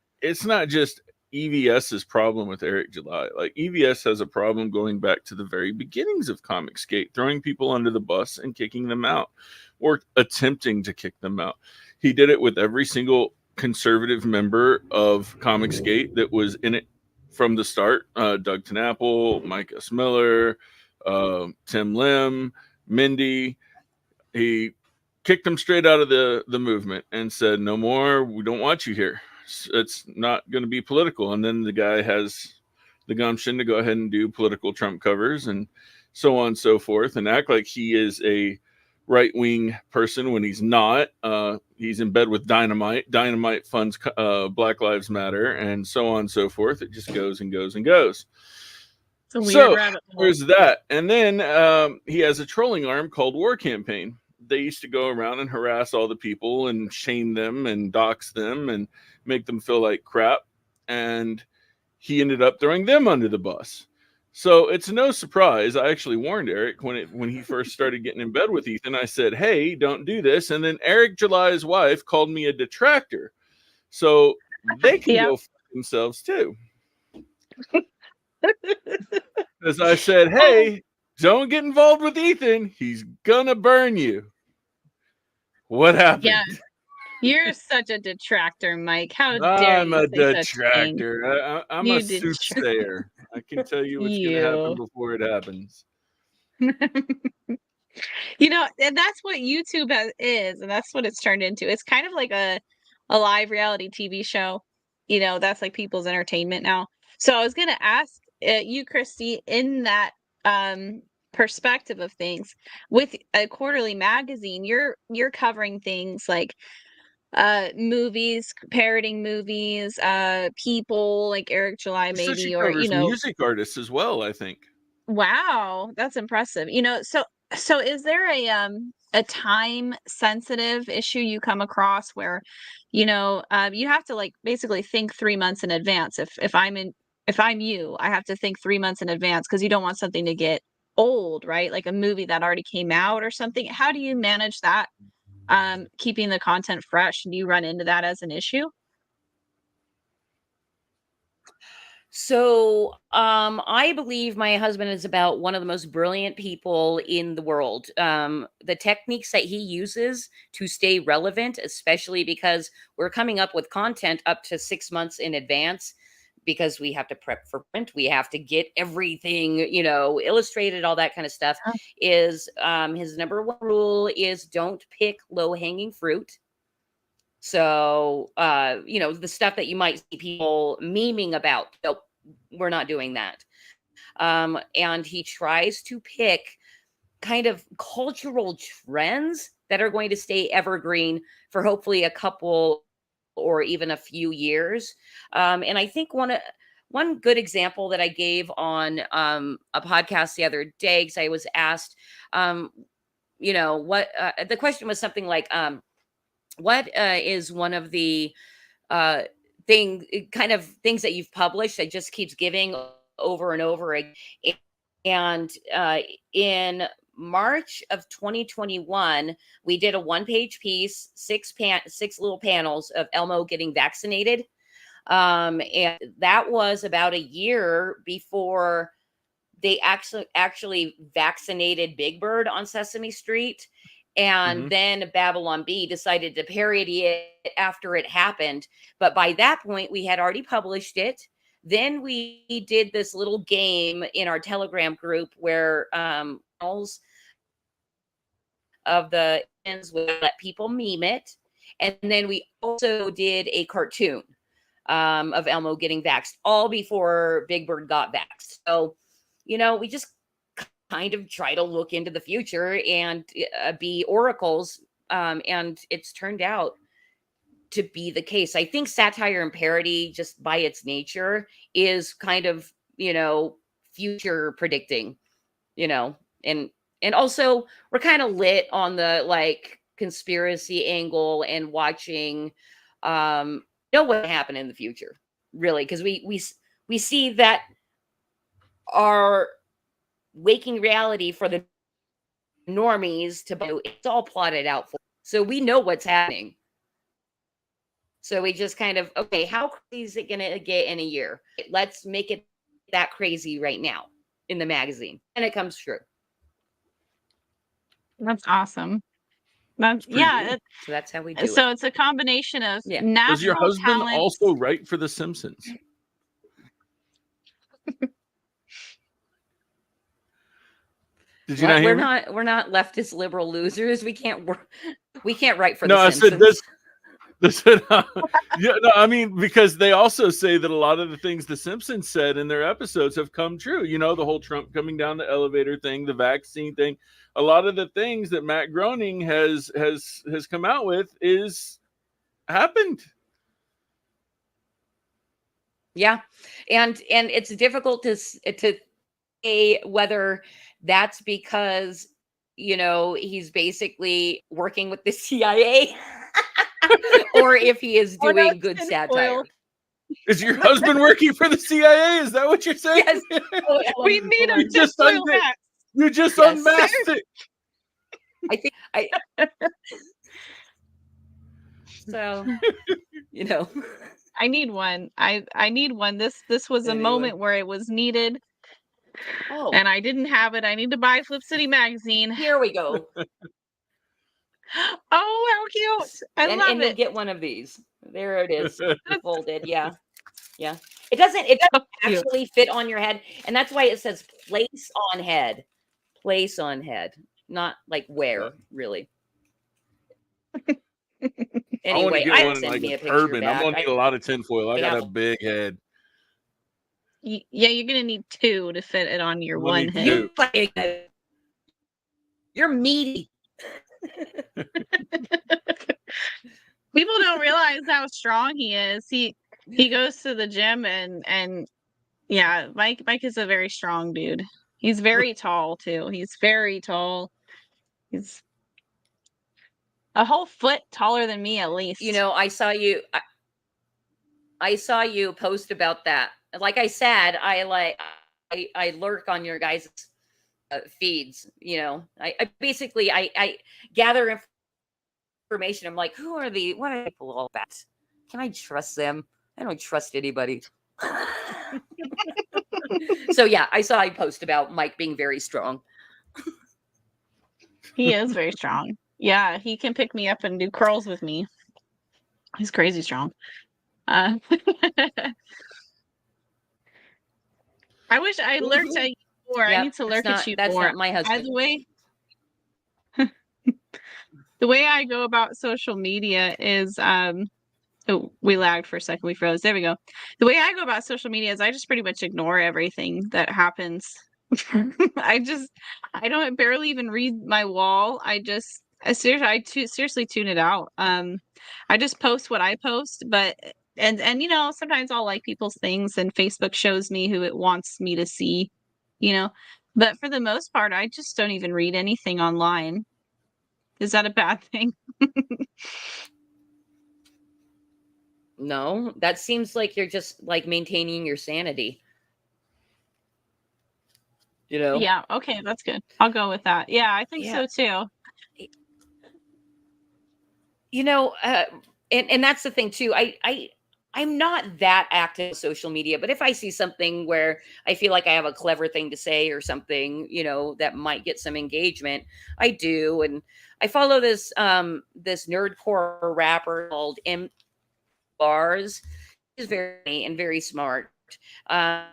EVS's problem with Eric July. Like, EVS has a problem going back to the very beginnings of Comicsgate, throwing people under the bus and kicking them out, or attempting to kick them out. He did it with every single conservative member of Comicsgate that was in it from the start. Doug Tenapple, Mike S. Miller, Tim Lim, Mindy. He kicked them straight out of the movement and said, no more, we don't want you here. It's not going to be political. And then the guy has the gumption to go ahead and do political Trump covers and so on and so forth, and act like he is a right-wing person when he's not. He's in bed with Dynamite. Dynamite funds Black Lives Matter, and so on and so forth. It just goes and goes and goes. It's a weird So rabbit hole. there's that. And then he has a trolling arm called War Campaign. They used to go around and harass all the people and shame them and dox them and make them feel like crap. And he ended up throwing them under the bus. So it's no surprise. I actually warned Eric when he first started getting in bed with Ethan. I said, hey, don't do this. And then Eric July's wife called me a detractor. So they can Yep. go fuck themselves too. As I said, hey, don't get involved with Ethan. He's gonna burn you. What happened? Yeah. You're such a detractor, Mike. How dare I'm you a say such a thing? detractor. I'm You a soothsayer. I can tell you what's going to happen before it happens. You know, and that's what YouTube is, and that's what it's turned into. It's kind of like a live reality TV show. You know, that's like people's entertainment now. So I was going to ask you, Christy, in that perspective of things, with a quarterly magazine, you're covering things like movies, parroting movies, people like Eric July, So she maybe, or covers music artists as well, I think. wow, that's impressive. You know, so is there a time sensitive issue you come across where, you know, you have to like basically think 3 months in advance. If I'm you, I have to think 3 months in advance because you don't want something to get old, right? Like a movie that already came out or something. How do you manage that? Keeping the content fresh? Do you run into that as an issue? So, I believe my husband is about one of the most brilliant people in the world. The techniques that he uses to stay relevant, especially because we're coming up with content up to 6 months in advance, because we have to prep for print, we have to get everything, you know, illustrated, all that kind of stuff. Is his number one rule is don't pick low-hanging fruit. So, you know, the stuff that you might see people memeing about, nope, we're not doing that. And he tries to pick kind of cultural trends that are going to stay evergreen for hopefully a couple or even a few years. And I think one good example that I gave on a podcast the other day, because I was asked, you know, what the question was something like, what is one of the things that you've published that just keeps giving over and over again? And in March of 2021, we did a one-page piece, six little panels of Elmo getting vaccinated. And that was about a year before they actually vaccinated Big Bird on Sesame Street. And then Babylon Bee decided to parody it after it happened. But by that point, we had already published it. Then we did this little game in our Telegram group where of the ends would let people meme it. And then we also did a cartoon of Elmo getting vaxxed, all before Big Bird got vaxxed. So, you know, we just kind of try to look into the future and be oracles. And it's turned out to be the case. I think satire and parody, just by its nature, is kind of, you know, future predicting, you know, and also we're kind of lit on the like conspiracy angle and watching know what happened in the future, really, because we see that our waking reality for the normies to do, it's all plotted out for, so we know what's happening. So we just kind of, okay, how crazy is it going to get in a year? Let's make it that crazy right now in the magazine. And it comes true. That's awesome. That's pretty yeah. cool. So that's how we do it. So it's a combination of Yeah. Does your natural husband talent. also write for The Simpsons? Did you not hear me? We're not leftist liberal losers. We can't write for No, the I Simpsons. said this. Yeah, no, I mean, because they also say that a lot of the things the Simpsons said in their episodes have come true. You know, the whole Trump coming down the elevator thing, the vaccine thing. A lot of the things that Matt Groening has come out with is happened. Yeah, and it's difficult to say whether that's because, you know, he's basically working with the CIA or if he is Or doing no good tinfoil. satire. Is your husband working for the CIA? Is that what you're saying? Yes. We need a You just tinfoil undid- hat. You just Yes. unmasked it. I think so, you know. I need one. I need one. This was a Anyway. moment where it was needed, Oh, and I didn't have it. I need to buy Flip City magazine. here we go. Oh, how cute! I love and you'll it. get one of these. There it is, folded. Yeah. It doesn't So cute. actually fit on your head, and that's why it says place on head. Place on head, not like where, really. I want to Anyway, get one send like me a a picture turban. I'm back. gonna need a lot of tinfoil. I got Yeah. a big head. Yeah, you're gonna need two to fit it on your I'm gonna one need head. two. You're meaty. People don't realize how strong he is. He goes to the gym and yeah, Mike is a very strong dude. He's very tall too. He's very tall. He's a whole foot taller than me at least. You know, I saw you post about that. Like I said, I lurk on your guys' feeds. You know, I basically I gather information. I'm like, what are people all about? Can I trust them? I don't trust anybody. So yeah, I saw a post about Mike being very strong. He is very strong. Yeah, he can pick me up and do curls with me. He's crazy strong. I wish I lurked at you more. I Yep, need to lurk at you that's more. not my By husband. The way I go about social media is oh, we lagged for a second. We froze. There we go. The way I go about social media is I just pretty much ignore everything that happens. I barely even read my wall. I seriously tune it out. I just post what I post, but and you know, sometimes I'll like people's things and Facebook shows me who it wants me to see, you know. But for the most part, I just don't even read anything online. Is that a bad thing? No, that seems like you're just like maintaining your sanity. You know? Yeah, okay, that's good. I'll go with that. Yeah, I think so too. You know, and that's the thing too. I'm not that active on social media, but if I see something where I feel like I have a clever thing to say or something, you know, that might get some engagement, I do. And I follow this nerdcore rapper called M Bars. He's very smart. And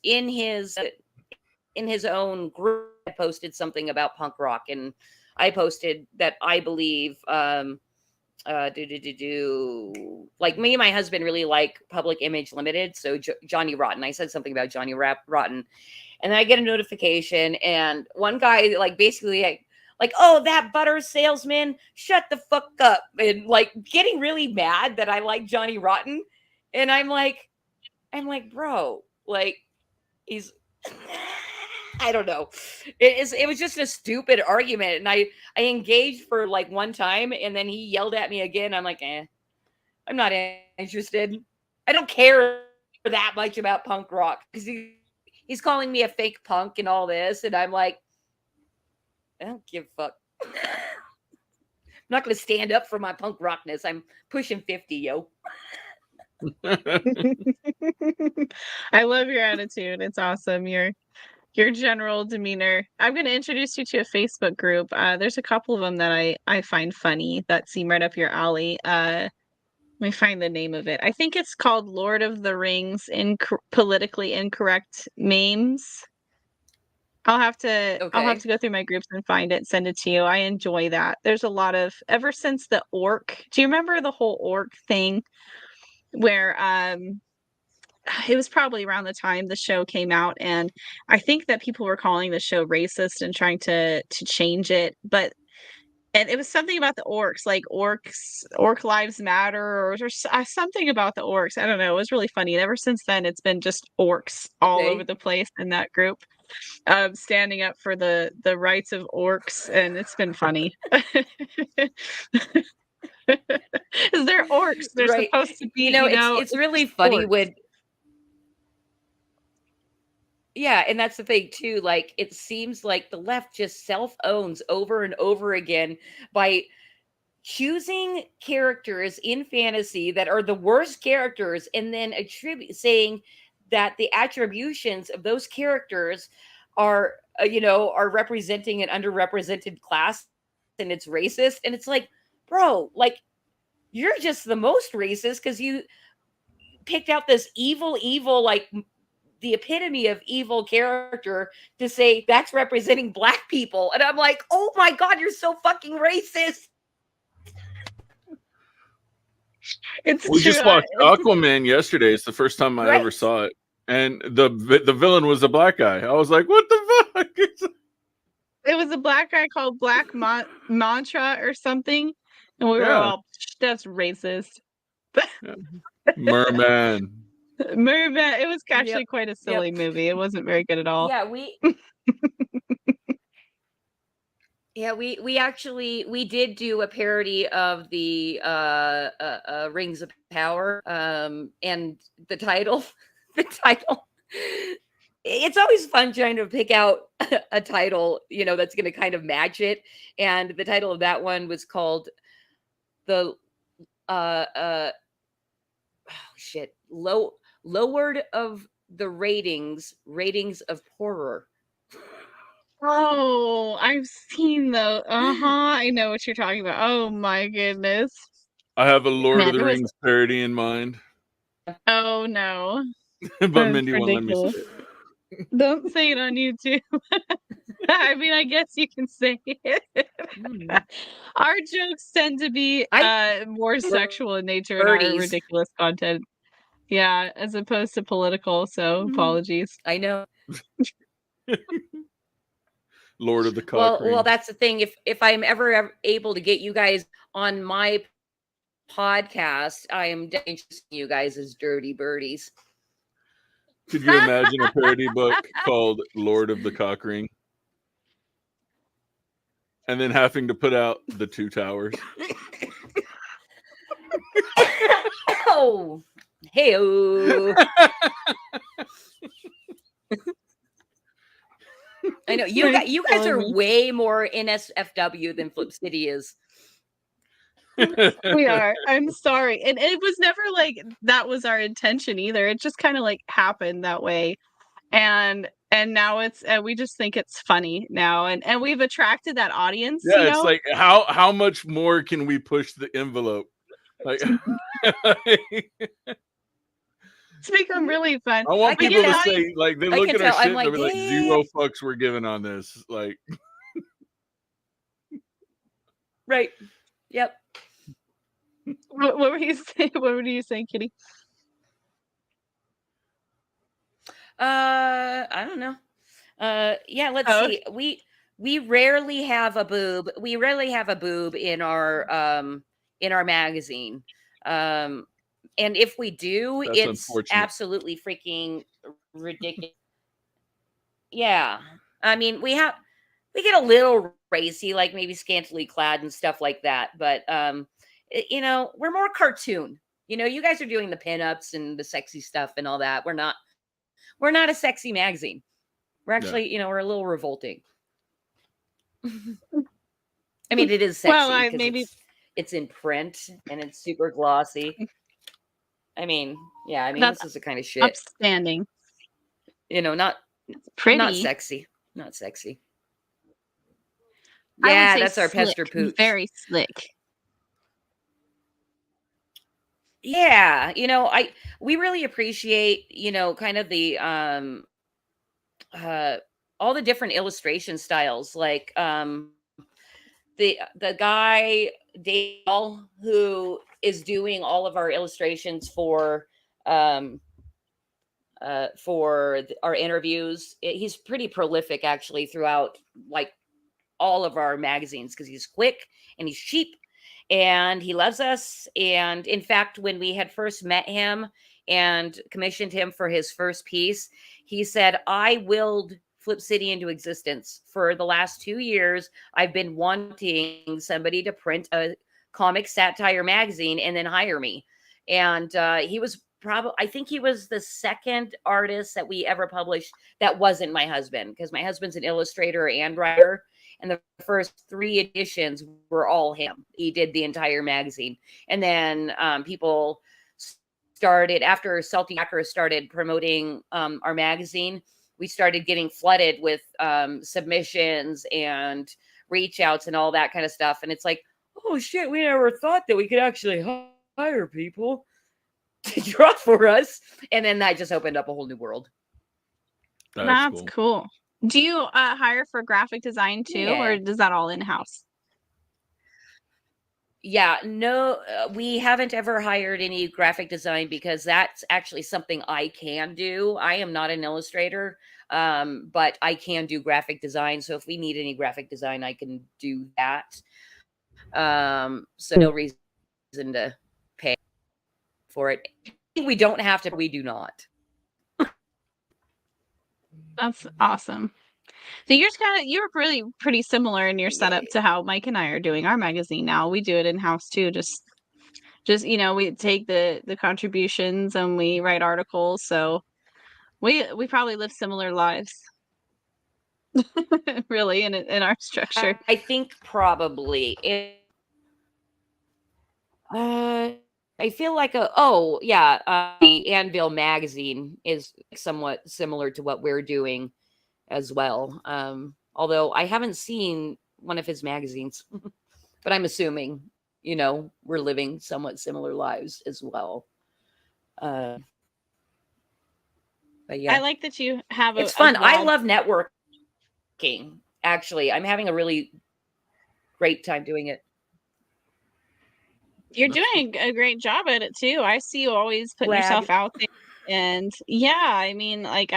in his own group, I posted something about punk rock, and I posted that I believe like me and my husband really like Public Image Limited, so Johnny Rotten. I said something about Johnny Rotten, and then I get a notification, and one guy like basically like, oh, that butter salesman, shut the fuck up, and like getting really mad that I like Johnny Rotten, and I'm like, bro, like he's I don't know. It was just a stupid argument, and I engaged for like one time, and then he yelled at me again. I'm like, I'm not interested. I don't care that much about punk rock because he's calling me a fake punk and all this, and I'm like, I don't give a fuck. not going to stand up for my punk rockness. I'm pushing 50, yo. I love your attitude. It's awesome. Your general demeanor. I'm going to introduce you to a Facebook group. There's a couple of them that I find funny that seem right up your alley. Let me find the name of it. I think it's called Lord of the Rings Politically Incorrect Memes. I'll have to go through my groups and find it, send it to you. I enjoy that. There's a lot of, ever since the orc. Do you remember the whole orc thing where it was probably around the time the show came out, and I think that people were calling the show racist and trying to change it, and it was something about the orcs, like orc lives matter, or something about the orcs. I don't know. It was really funny. And ever since then, it's been just orcs all over the place in that group, standing up for the rights of orcs, and it's been funny. Is they're orcs? They're supposed to be. It's really funny orcs. when. Yeah, and that's the thing too. Like, it seems like the left just self-owns over and over again by choosing characters in fantasy that are the worst characters, and then saying that the attributions of those characters are representing an underrepresented class, and it's racist. And it's like, bro, like, you're just the most racist because you picked out this evil, like, the epitome of evil character to say that's representing Black people. And I'm like, oh my God, you're so fucking racist. We just watched Aquaman yesterday. It's the first time I ever saw it. And the villain was a Black guy. I was like, what the fuck? It was a Black guy called Black Mantra or something. And we were all, that's racist. Merman. Merman. It was actually quite a silly movie. It wasn't very good at all. Yeah, we did do a parody of the Rings of Power, and the title, it's always fun trying to pick out a title, that's going to kind of match it. And the title of that one was called Lowered of the Ratings of Horror. Oh, I've seen those. I know what you're talking about. Oh my goodness. I have a Lord of the Rings parody in mind. Oh no. But Mindy won't let me say it. Don't say it on YouTube. I mean, I guess you can say it. Our jokes tend to be more sexual in nature and our ridiculous content. Yeah, as opposed to political, so apologies. I know. Lord of the Cock Ring. Well, that's the thing. If I'm ever able to get you guys on my podcast, I am introducing you guys as dirty birdies. Could you imagine a parody book called Lord of the Cock Ring? And then having to put out the Two Towers. Oh, hey-o. I know you guys are way more NSFW than Flip City is. We are. I'm sorry. And it was never like that was our intention either. It just kind of like happened that way. And now it's we just think it's funny now, and we've attracted that audience. Yeah, it's like how much more can we push the envelope? Like it's become really fun. I want people to say, like, they look at our shit and they'll be like, 0 fucks were given on this. Like, right. Yep. What were you saying? What were you saying, Kitty? I don't know. Yeah, let's see. We rarely have a boob. We rarely have a boob in our magazine. And if we do, it's absolutely freaking ridiculous. Yeah. I mean, we get a little racy, like maybe scantily clad and stuff like that. But, we're more cartoon. You guys are doing the pinups and the sexy stuff and all that. We're not a sexy magazine. We're actually, we're a little revolting. I mean, it is sexy. Well, It's in print and it's super glossy. I mean, yeah, I mean, That's this is the kind of shit, upstanding. not Pretty. sexy, not sexy. I would Yeah, say that's our slick. pester pooch. Very slick. Yeah, we really appreciate, kind of the all the different illustration styles. Like the guy Dale who is doing all of our illustrations for our interviews. He's pretty prolific actually throughout like all of our magazines because he's quick and he's cheap and he loves us. And in fact, when we had first met him and commissioned him for his first piece, he said, I willed Flip City into existence. For the last 2 years, I've been wanting somebody to print a comic satire magazine and then hire me. And he was I think he was the second artist that we ever published that wasn't my husband, because my husband's an illustrator and writer. And the first 3 editions were all him. He did the entire magazine. And then people started, after Salty Hacker started promoting our magazine, we started getting flooded with submissions and reach outs and all that kind of stuff. And it's like, oh shit, we never thought that we could actually hire people to draw for us. And then that just opened up a whole new world. That's cool. Do you hire for graphic design too, or does that all in-house? Yeah, no, we haven't ever hired any graphic design because that's actually something I can do. I am not an illustrator, but I can do graphic design. So if we need any graphic design, I can do that. So no reason to pay for it. We don't have to, we do not. That's awesome. So you're really pretty similar in your setup to how Mike and I are doing our magazine now. We do it in-house too. Just we take the contributions and we write articles. So we probably live similar lives. Really in our structure. I think probably I feel like the Anvil magazine is somewhat similar to what we're doing as well. Although I haven't seen one of his magazines, but I'm assuming, we're living somewhat similar lives as well. But yeah, I like that you have it's fun. I blog. love networking. Actually, I'm having a really great time doing it. You're doing a great job at it too. I see you always putting yourself out there. And yeah, I mean, like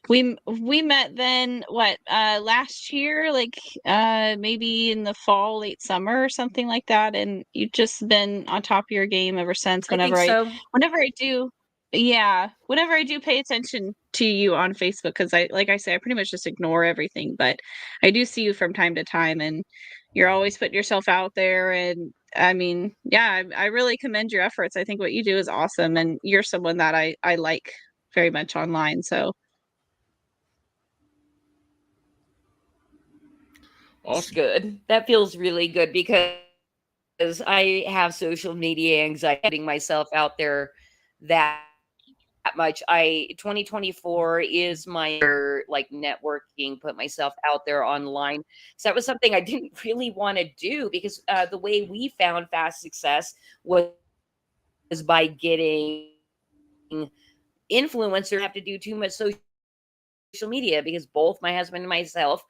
we met then last year, like maybe in the fall, late summer or something like that. And you've just been on top of your game ever since. Whenever whenever I do pay attention to you on Facebook, because I pretty much just ignore everything, but I do see you from time to time, and you're always putting yourself out there. And I mean, yeah, I really commend your efforts. I think what you do is awesome, and you're someone that I like very much online. So Awesome. Good. That feels really good because I have social media anxiety, getting myself out there that much. 2024 is my year, like networking, put myself out there online. So that was something I didn't really want to do because the way we found fast success was by getting influencers. Have to do too much social media because both my husband and myself,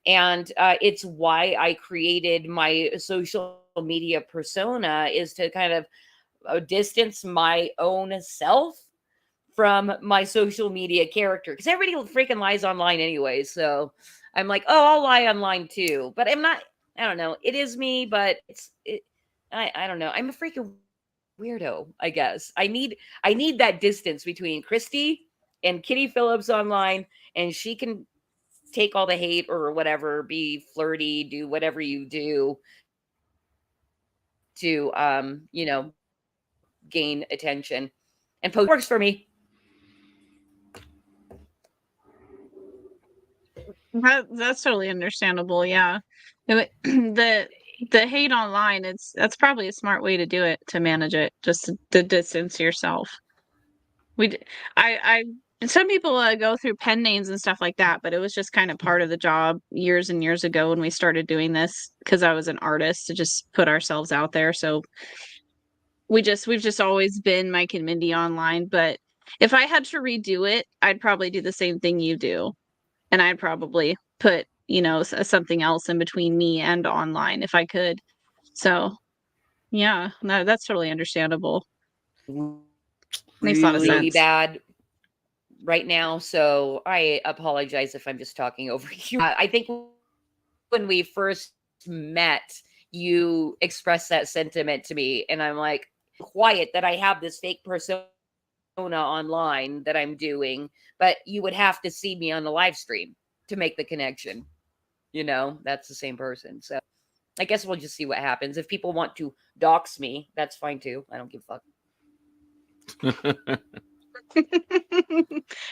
and it's why I created my social media persona, is to kind of distance my own self from my social media character, because everybody freaking lies online anyway. So I'm like, oh, I'll lie online too, but I'm not. I don't know. It is me, but I don't know. I'm a freaking weirdo, I guess. I need that distance between Christy and Kitty Phillips online, and she can take all the hate or whatever, be flirty, do whatever you do to gain attention, and post works for me. that's totally understandable. Yeah. the hate online, that's probably a smart way to do it, to manage it, just to distance yourself. I some people go through pen names and stuff like that, but it was just kind of part of the job years and years ago when we started doing this, because I was an artist, to just put ourselves out there. So we've just always been Mike and Mindy online. But if I had to redo it, I'd probably do the same thing you do, and I'd probably put something else in between me and online if I could. So yeah, no, that's totally understandable. Makes a lot of Really sense. bad right now, so I apologize if I'm just talking over you. I think when we first met, you expressed that sentiment to me, and I'm like, quiet that I have this fake persona online that I'm doing, but you would have to see me on the live stream to make the connection. That's the same person. So I guess we'll just see what happens. If people want to dox me, that's fine too. I don't give a fuck.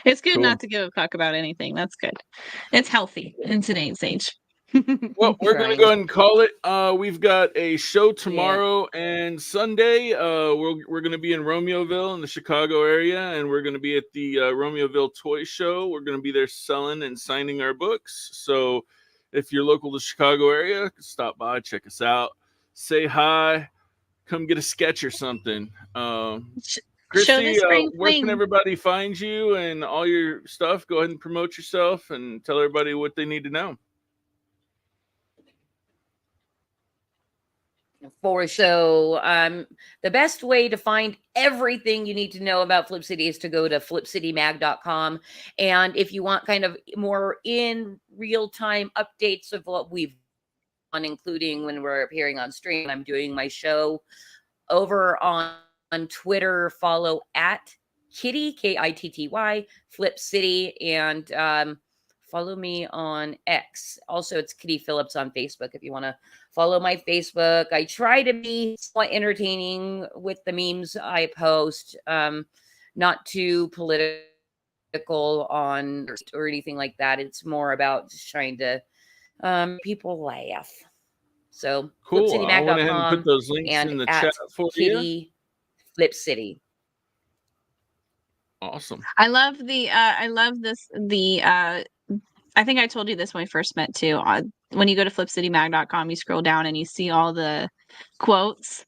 It's good Cool. not to give a fuck about anything. That's good. It's healthy in today's age. Well, we're going to Trying. go ahead and call it. We've got a show tomorrow and Sunday. We're going to be in Romeoville in the Chicago area, and we're going to be at the Romeoville Toy Show. We're going to be there selling and signing our books. So if you're local to the Chicago area, stop by, check us out, say hi, come get a sketch or something. Christy, where can everybody find you and all your stuff? Go ahead and promote yourself and tell everybody what they need to know. So the best way to find everything you need to know about Flip City is to go to flipcitymag.com. And if you want kind of more in real time updates of what we've done, including when we're appearing on stream, I'm doing my show over on Twitter. Follow at Kitty, Kitty, Flip City, and follow me on X. Also, it's Kitty Phillips on Facebook if you want to follow my Facebook. I try to be somewhat entertaining with the memes I post, not too political on or anything like that. It's more about just trying to people laugh. So cool. I went ahead and put those links in the chat for Kitty you. Flip City. Awesome. I love I think I told you this when we first met too. When you go to flipcitymag.com, you scroll down and you see all the quotes,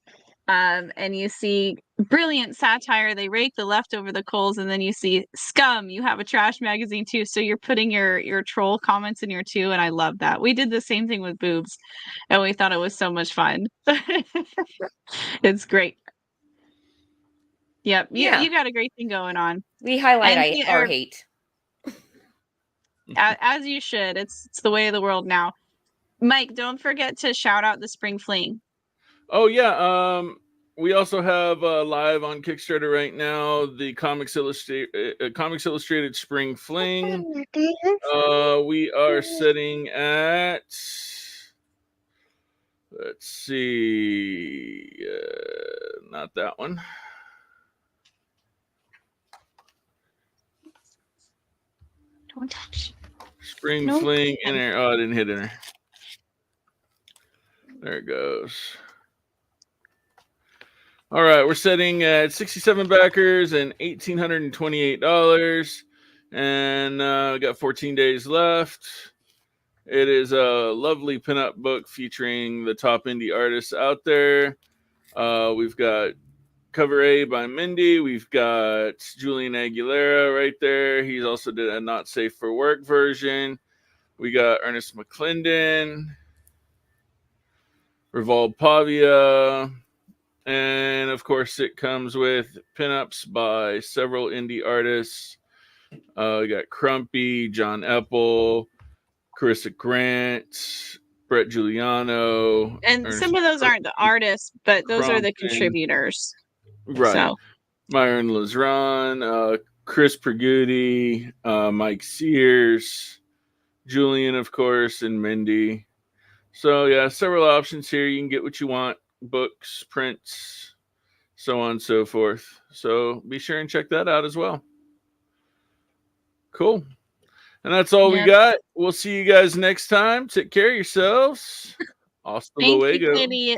and you see brilliant satire. They rake the left over the coals, and then you see scum. You have a trash magazine too, so you're putting your troll comments in here too, and I love that. We did the same thing with boobs, and we thought it was so much fun. It's great. Yep, you got a great thing going on. We highlight our hate. As you should. It's the way of the world now. Mike, don't forget to shout out the Spring Fling. Oh yeah. We also have live on Kickstarter right now the Comics Illustrated Spring Fling. We are sitting at, let's see, not that one. Don't touch. Spring Fling enter. Oh, I didn't hit enter. There it goes. All right, we're setting at 67 backers and $1,828, and we got 14 days left. It is a lovely pinup book featuring the top indie artists out there. We've got Cover A by Mindy. We've got Julian Aguilera right there. He's also did a Not Safe for Work version. We got Ernest McClendon, Revolve Pavia, and of course it comes with pinups by several indie artists. We got Crumpy, John Epple, Carissa Grant, Brett Giuliano. And Ernest some of those aren't the artists, but those are the contributors. Right. So. Myron Lazran, Chris Perguti, Mike Sears, Julian, of course, and Mindy. So, yeah, several options here. You can get what you want, books, prints, so on and so forth. So be sure and check that out as well. Cool. And that's all we got. We'll see you guys next time. Take care of yourselves. Hasta Thank you, luego. Kitty.